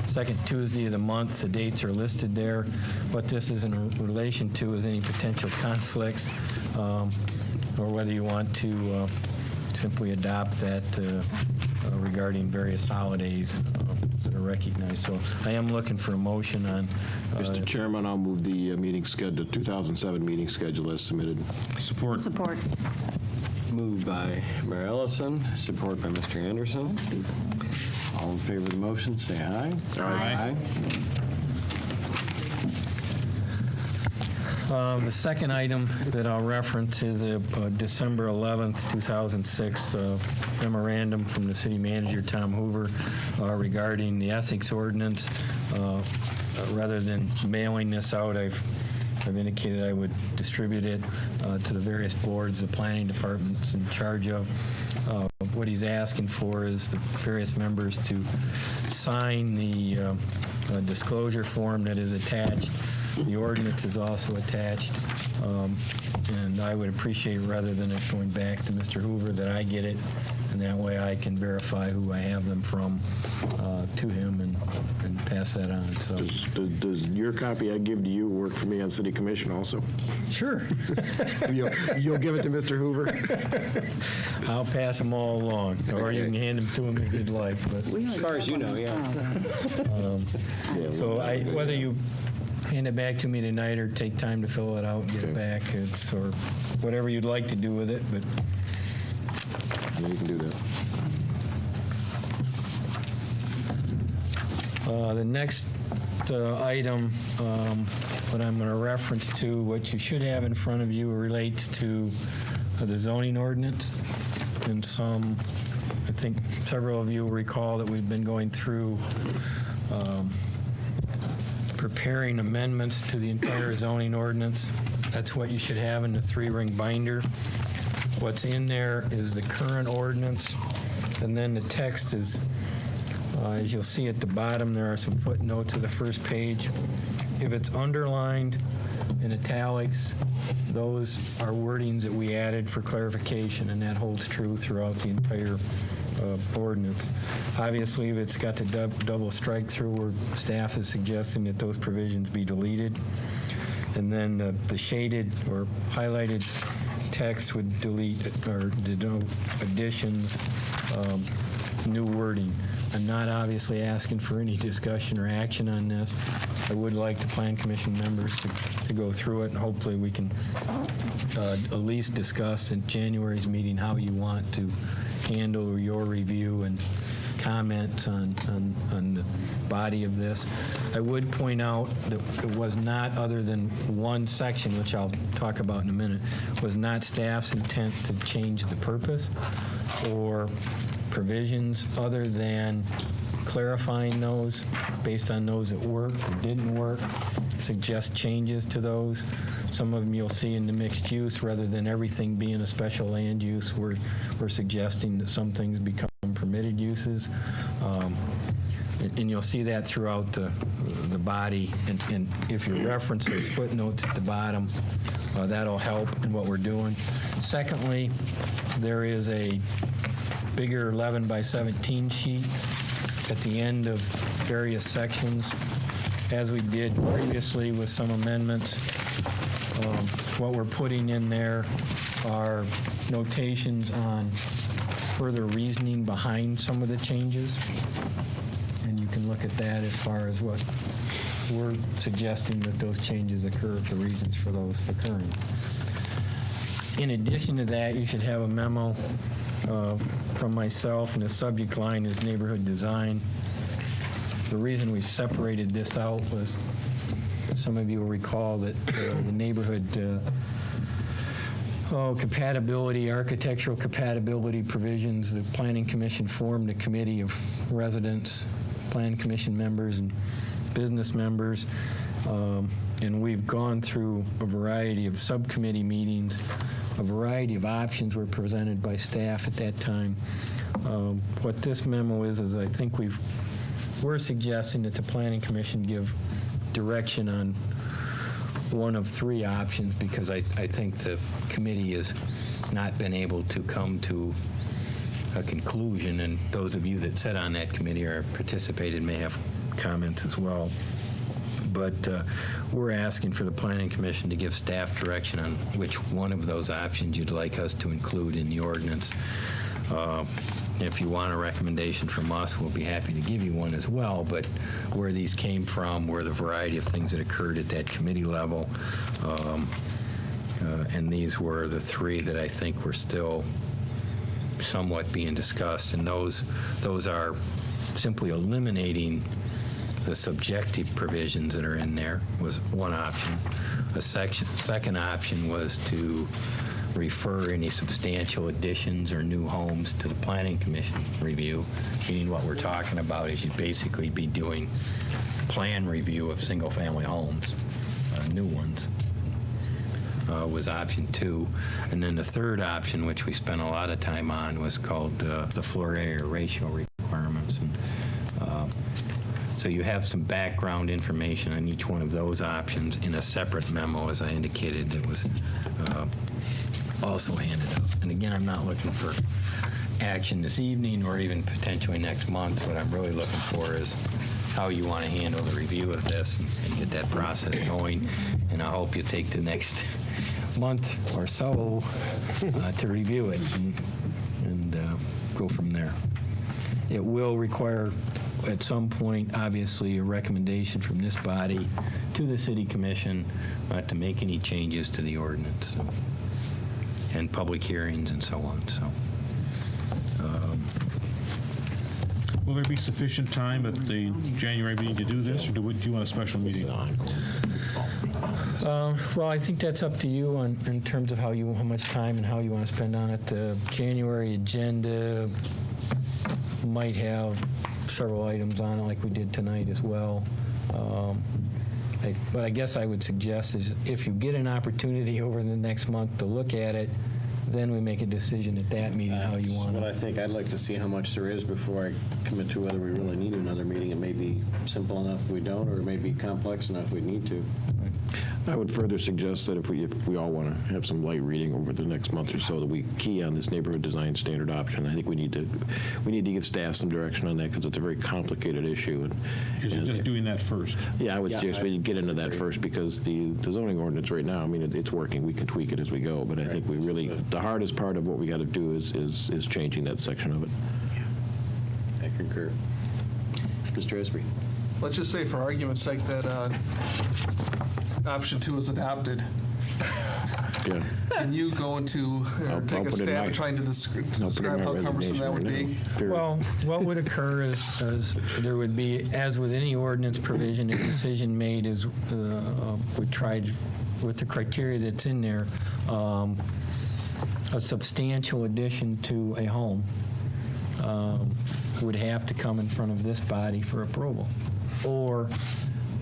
second Tuesday of the month, the dates are listed there. What this is in relation to is any potential conflicts, or whether you want to simply adopt that regarding various holidays that are recognized. So I am looking for a motion on... Mr. Chairman, I'll move the meeting schedule, 2007 meeting schedule as submitted. Support. Support. Moved by Mayor Ellison, support by Mr. Anderson. All in favor of the motion, say aye. Aye. The second item that I'll reference is a December 11th, 2006 memorandum from the city manager, Tom Hoover, regarding the ethics ordinance. Rather than mailing this out, I've indicated I would distribute it to the various boards the planning department's in charge of. What he's asking for is the various members to sign the disclosure form that is attached. The ordinance is also attached, and I would appreciate, rather than it going back to Mr. Hoover, that I get it, and that way I can verify who I have them from to him and pass that on. So, Does your copy I give to you work for me on city commission also? Sure. You'll give it to Mr. Hoover? I'll pass them all along, or you can hand them to him if you'd like. But As far as you know, yeah. So whether you hand it back to me tonight or take time to fill it out and get it back, or whatever you'd like to do with it, but Yeah, you can do that. The next item, what I'm going to reference to, what you should have in front of you, relates to the zoning ordinance. And I think several of you will recall that we've been going through preparing amendments to the entire zoning ordinance. That's what you should have in the 3-ring binder. What's in there is the current ordinance, and then the text is, as you'll see at the bottom, there are some footnotes of the first page. If it's underlined in italics, those are wordings that we added for clarification, and that holds true throughout the entire ordinance. Obviously, if it's got the double strike through, where staff is suggesting that those provisions be deleted. And then the shaded or highlighted text would delete or denote additions, new wording. I'm not obviously asking for any discussion or action on this. I would like the Plan Commission members to go through it, and hopefully we can at least discuss in January's meeting how you want to handle your review and comments on the body of this. I would point out that it was not, other than one section, which I'll talk about in a minute, was not staff's intent to change the purpose or provisions, other than clarifying those based on those that worked or didn't work, suggest changes to those. Some of them you'll see in the mixed use, rather than everything being a special land use, we're suggesting that some things become permitted uses. And you'll see that throughout the body. And if you reference those footnotes at the bottom, that'll help in what we're doing. Secondly, there is a bigger 11 by 17 sheet at the end of various sections, as we did previously with some amendments. What we're putting in there are notations on further reasoning behind some of the changes. And you can look at that as far as what we're suggesting that those changes occur, the reasons for those occurring. In addition to that, you should have a memo from myself, and the subject line is neighborhood design. The reason we separated this out was, some of you will recall that the neighborhood compatibility, architectural compatibility provisions, the Planning Commission formed a committee of residents, Planning Commission members, and business members, and we've gone through a variety of subcommittee meetings. A variety of options were presented by staff at that time. What this memo is I think we're suggesting that the Planning Commission give direction on one of three options, because I think the committee has not been able to come to a conclusion, and those of you that sat on that committee or participated may have comments as well. But we're asking for the Planning Commission to give staff direction on which one of those options you'd like us to include in the ordinance. If you want a recommendation from us, we'll be happy to give you one as well, but where these came from were the variety of things that occurred at that committee level. And these were the three that I think were still somewhat being discussed, and those are simply eliminating the subjective provisions that are in there was one option. A second option was to refer any substantial additions or new homes to the Planning Commission review, meaning what we're talking about is you'd basically be doing plan review of single-family homes, new ones, was option 2. And then the third option, which we spent a lot of time on, was called the floor area ratio requirements. And so you have some background information on each one of those options in a separate memo, as I indicated, that was also handed out. And again, I'm not looking for action this evening or even potentially next month. What I'm really looking for is how you want to handle the review of this and get that process going. And I hope you take the next month or so to review it and go from there. It will require at some point, obviously, a recommendation from this body to the City Commission to make any changes to the ordinance and public hearings and so on. So, will there be sufficient time at the January meeting to do this, or do you want a special meeting? Well, I think that's up to you in terms of how much time and how you want to spend on it. The January agenda might have several items on it, like we did tonight as well. But I guess I would suggest is if you get an opportunity over the next month to look at it, then we make a decision at that meeting how you want it. What I think I'd like to see how much there is before I commit to whether we really need another meeting. It may be simple enough we don't, or it may be complex enough we need to. I would further suggest that if we all want to have some light reading over the next month or so, that we key on this neighborhood design standard option. I think we need to give staff some direction on that because it's a very complicated issue. You should just doing that first. Yeah, I would suggest we get into that first because the zoning ordinance right now, I mean, it's working. We can tweak it as we go, but I think we really, the hardest part of what we got to do is changing that section of it. I concur. Mr. Esprey. Let's just say, for argument's sake, that option 2 is adopted. Yeah. Can you go into, take a stab at trying to describe how cumbersome that would be? Well, what would occur is there would be, as with any ordinance provision, a decision made is we tried with the criteria that's in there, a substantial addition to a home would have to come in front of this body for approval. Or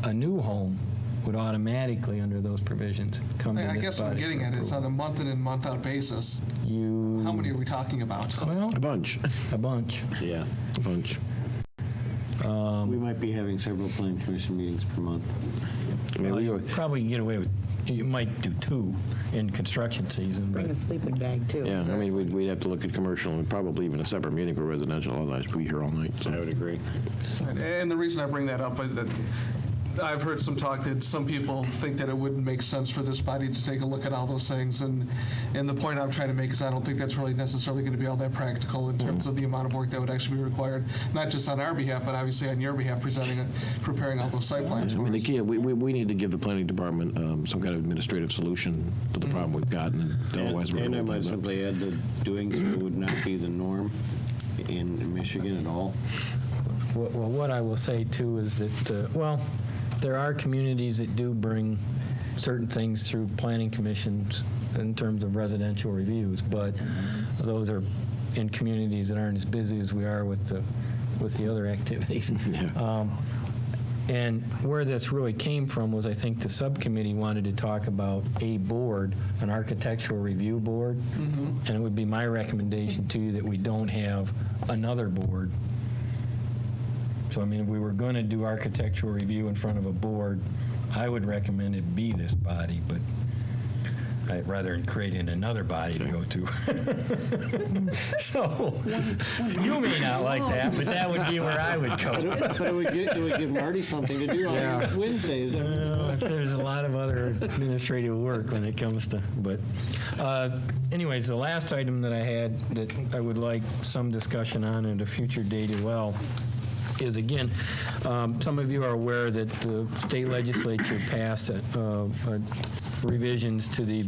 a new home would automatically, under those provisions, come to this body. I guess what I'm getting at is on a month in and month out basis. How many are we talking about? Well, a bunch. A bunch. Yeah, a bunch. We might be having several planning commission meetings per month. I mean, you probably can get away with, you might do 2 in construction season. Bring a sleeping bag, too. Yeah, I mean, we'd have to look at commercial and probably even a separate meeting for residential, otherwise we'd be here all night. So. I would agree. And the reason I bring that up is that I've heard some talk that some people think that it wouldn't make sense for this body to take a look at all those things, and the point I'm trying to make is I don't think that's really necessarily going to be all that practical in terms of the amount of work that would actually be required, not just on our behalf, but obviously on your behalf, preparing all those site plans. I mean, the key, we need to give the planning department some kind of administrative solution to the problem we've got, and otherwise we're going to. And I might simply add that doing so would not be the norm in Michigan at all. Well, what I will say, too, is that, there are communities that do bring certain things through planning commissions in terms of residential reviews, but those are in communities that aren't as busy as we are with the other activities. Yeah. And where this really came from was, I think the subcommittee wanted to talk about a board, an architectural review board, and it would be my recommendation to you that we don't have another board. So, I mean, if we were going to do architectural review in front of a board, I would recommend it be this body, but rather than creating another body to go to. So, you may not like that, but that would be where I would go. But it would give Marty something to do on Wednesdays. There's a lot of other administrative work when it comes to, but anyways, the last item that I had that I would like some discussion on at a future date as well is, again, some of you are aware that the state legislature passed revisions to the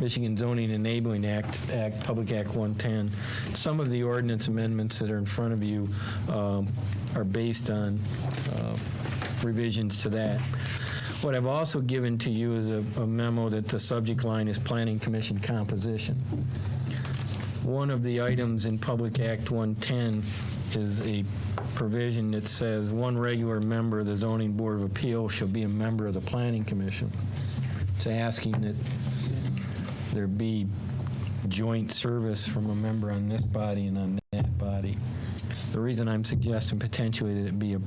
Michigan Zoning Enabling Act, Public Act 110. Some of the ordinance amendments that are in front of you are based on revisions to that. What I've also given to you is a memo that the subject line is Planning Commission composition. One of the items in Public Act 110 is a provision that says one regular member of the Zoning Board of Appeals shall be a member of the Planning Commission. It's asking that there be joint service from a member on this body and on that body. The reason I'm suggesting potentially that it be a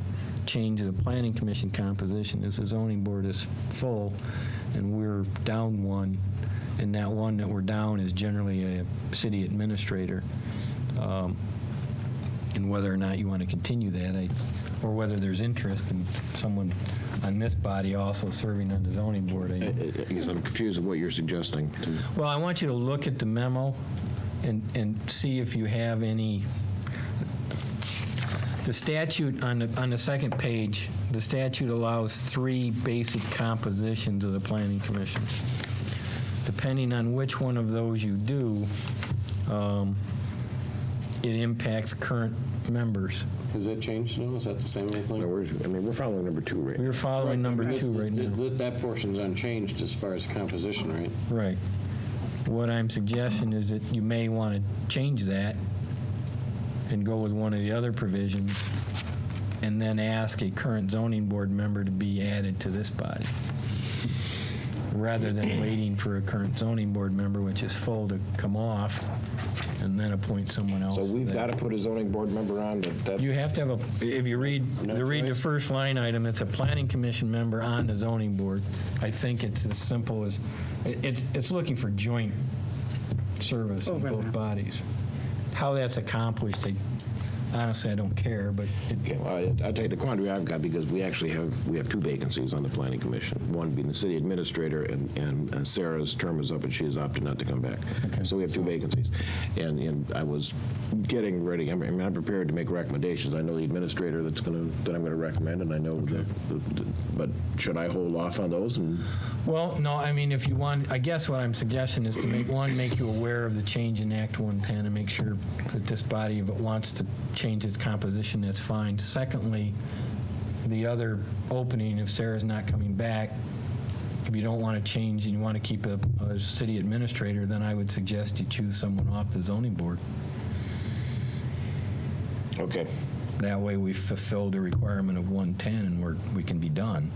change of the Planning Commission composition is the Zoning Board is full and we're down one, and that one that we're down is generally a city administrator. And whether or not you want to continue that, or whether there's interest in someone on this body also serving on the zoning board. I guess I'm confused with what you're suggesting. Well, I want you to look at the memo and see if you have any. The statute on the second page, the statute allows 3 basic compositions of the Planning Commission. Depending on which one of those you do, it impacts current members. Has that changed now? Is that the same thing? No, we're following number 2 right now. We're following number 2 right now. That portion's unchanged as far as composition, right? Right. What I'm suggesting is that you may want to change that and go with one of the other provisions and then ask a current zoning board member to be added to this body, rather than waiting for a current zoning board member, which is full, to come off and then appoint someone else. So we've that- got to put a zoning board member on that's. You have to have if you read the first line item, it's a planning commission member on the zoning board. I think it's as simple as, it's looking for joint service of both bodies. How that's accomplished, honestly, I don't care, but. Okay, well, I'll tell you the quandary I've got, because we actually have two vacancies on the planning commission. One being the city administrator, and Sarah's term is up, and she has opted not to come back. Okay. So we have two vacancies. And I was getting ready, I'm prepared to make recommendations. I know the administrator that I'm going to recommend, and I know but should I hold off on those? Well, no, I mean, if you want, I guess what I'm suggesting is to make you aware of the change in Act 110 and make sure that this body, if it wants to change its composition, that's fine. Secondly, the other opening, if Sarah's not coming back, if you don't want to change and you want to keep a city administrator, then I would suggest you choose someone off the zoning board. Okay. That way we fulfill the requirement of 110 and we can be done.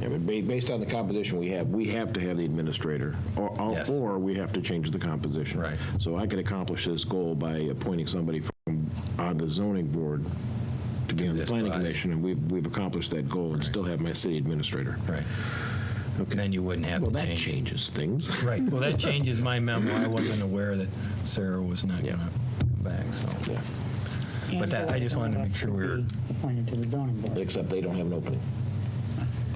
Yeah, but based on the composition we have to have the administrator, or we have to change the composition. Right. So I could accomplish this goal by appointing somebody from on the zoning board to be on the planning commission, and we've accomplished that goal and still have my city administrator. Right. Okay. Then you wouldn't have to change. Well, that changes things. Right. Well, that changes my memo. I wasn't aware that Sarah was not going to come back, so. Yeah. But I just wanted to make sure we were. Appointed to the zoning board. Except they don't have an opening.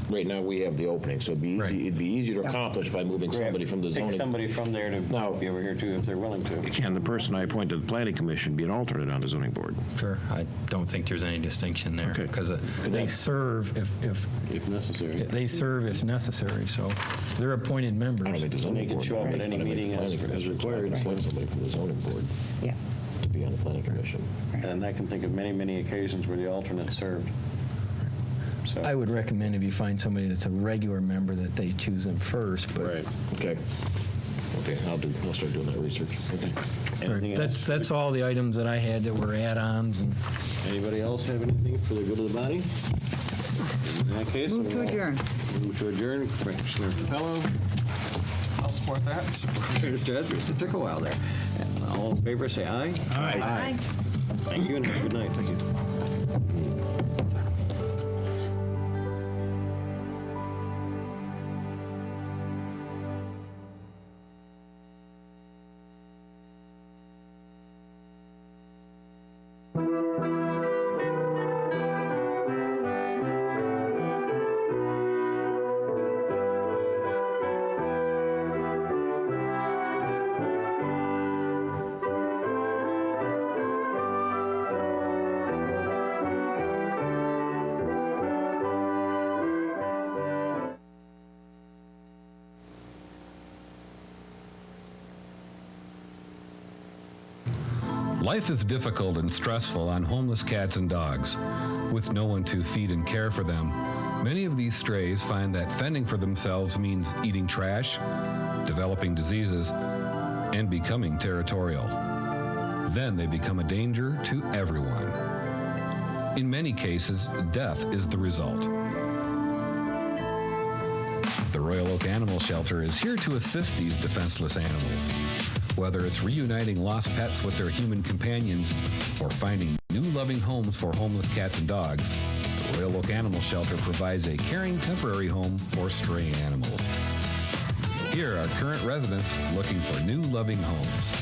Right now, we have the opening, so it'd be easier to accomplish by moving somebody from the zoning. Take somebody from there to be over here too, if they're willing to. Can the person I appoint to the planning commission be an alternate on the zoning board? Sure. I don't think there's any distinction there. Okay. Because they serve if necessary. They serve if necessary, so they're appointed members. I don't think the zoning They can board. show up at any meeting as required to appoint somebody from the zoning board. Yeah. To be on the planning commission. And I can think of many, many occasions where the alternate served. So. I would recommend if you find somebody that's a regular member that they choose them first. But Right. Okay. Okay. I'll start doing that research. Okay. Anything else? That's all the items that I had that were add-ons. And anybody else have anything for the good of the body? In that case, Move to adjourn. Move to adjourn. Commissioner Capello. I'll support that. Mr. Edwards, it took a while there. And all in favor, say aye. Aye. Thank you, and have a good night. Thank you. Life is difficult and stressful on homeless cats and dogs. With no one to feed and care for them, many of these strays find that fending for themselves means eating trash, developing diseases, and becoming territorial. Then they become a danger to everyone. In many cases, death is the result. The Royal Oak Animal Shelter is here to assist these defenseless animals. Whether it's reuniting lost pets with their human companions or finding new loving homes for homeless cats and dogs, the Royal Oak Animal Shelter provides a caring temporary home for stray animals. Here are current residents looking for new loving homes.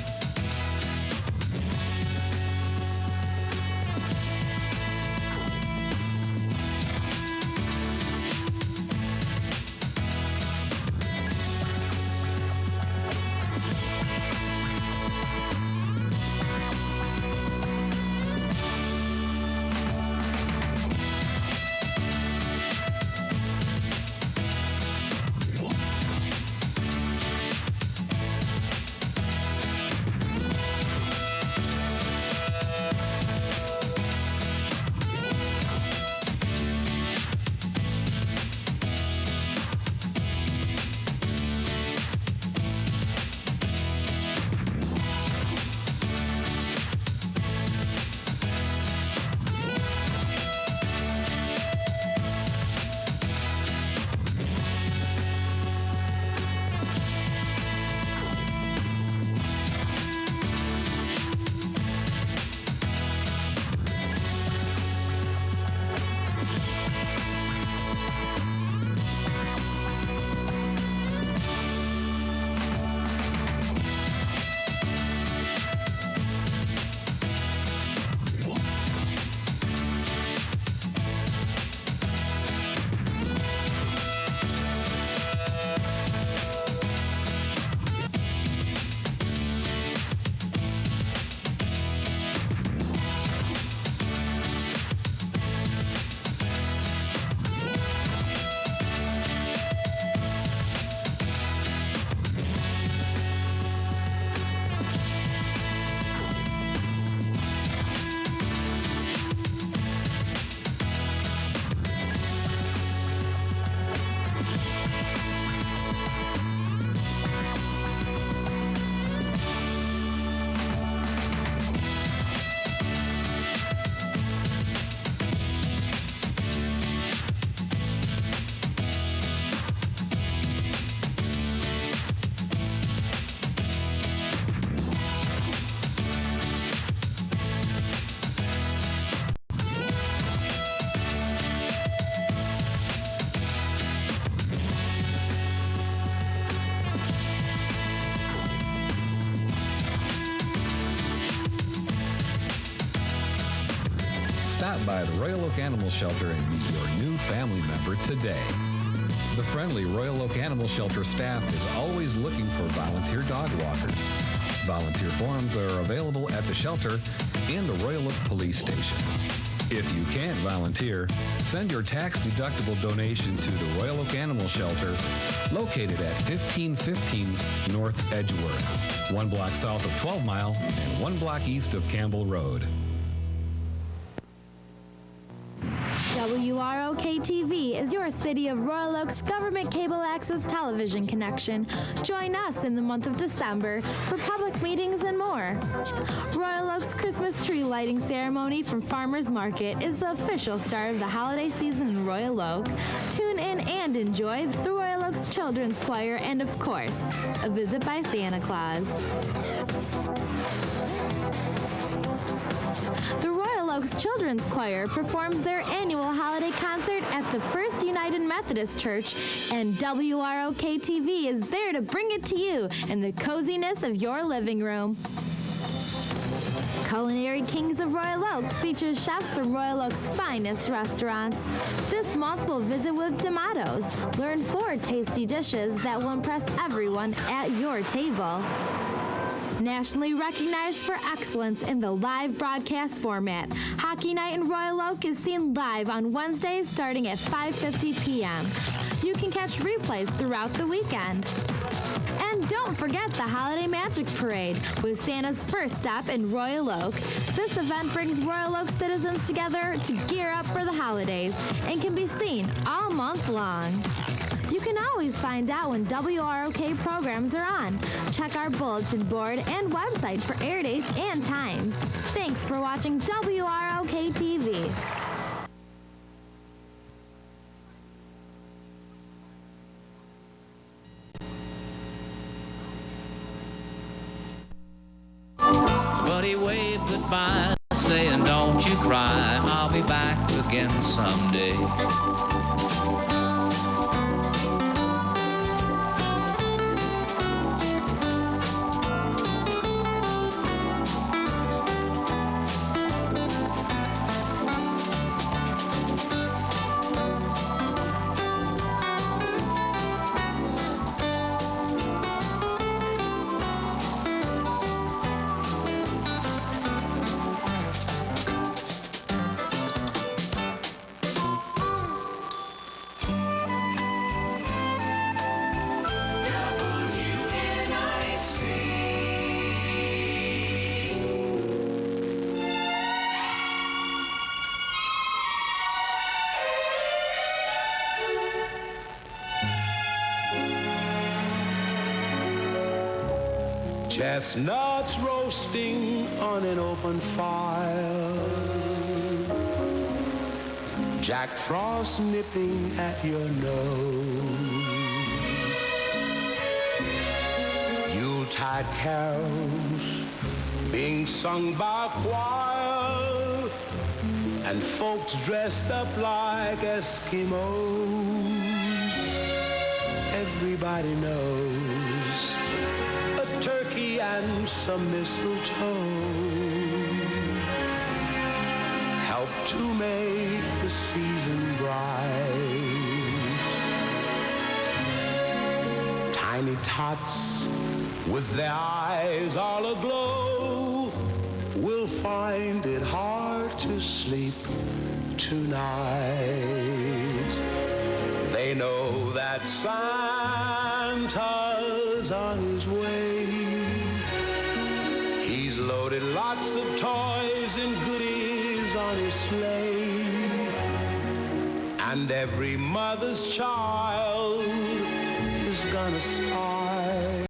Stop by the Royal Oak Animal Shelter and meet your new family member today. The friendly Royal Oak Animal Shelter staff is always looking for volunteer dog walkers. Volunteer forms are available at the shelter and the Royal Oak Police Station. If you can't volunteer, send your tax-deductible donation to the Royal Oak Animal Shelter, located at 1515 North Edgeworth, 1 block south of 12 Mile and 1 block east of Campbell Road. WROK-TV is your City of Royal Oaks government cable access television connection. Join us in the month of December for public meetings and more. Royal Oaks Christmas tree lighting ceremony from Farmers Market is the official start of the holiday season in Royal Oak. Tune in and enjoy the Royal Oaks Children's Choir and, of course, a visit by Santa Claus. The Royal Oaks Children's Choir performs their annual holiday concert at the First United Methodist Church, and WROK-TV is there to bring it to you in the coziness of your living room. Culinary Kings of Royal Oak features chefs from Royal Oak's finest restaurants. This month we'll visit with D'Amato's. Learn 4 tasty dishes that will impress everyone at your table. Nationally recognized for excellence in the live broadcast format, Hockey Night in Royal Oak is seen live on Wednesdays starting at 5:50 p.m. You can catch replays throughout the weekend. And don't forget the Holiday Magic Parade with Santa's first stop in Royal Oak. This event brings Royal Oak citizens together to gear up for the holidays and can be seen all month long. You can always find out when WROK programs are on. Check our bulletin board and website for air dates and times. Thanks for watching WROK TV. But he waved goodbye, saying, "Don't you cry, I'll be back again someday." Chestnuts roasting on an open fire, Jack Frost nipping at your nose, Yuletide carols being sung by choir, and folks dressed up like Eskimos. Everybody knows a turkey and some mistletoe help to make the season bright. Tiny tots with their eyes all aglow will find it hard to sleep tonight. They know that Santa's on his way. He's loaded lots of toys and goodies on his sleigh. And every mother's child is gonna spy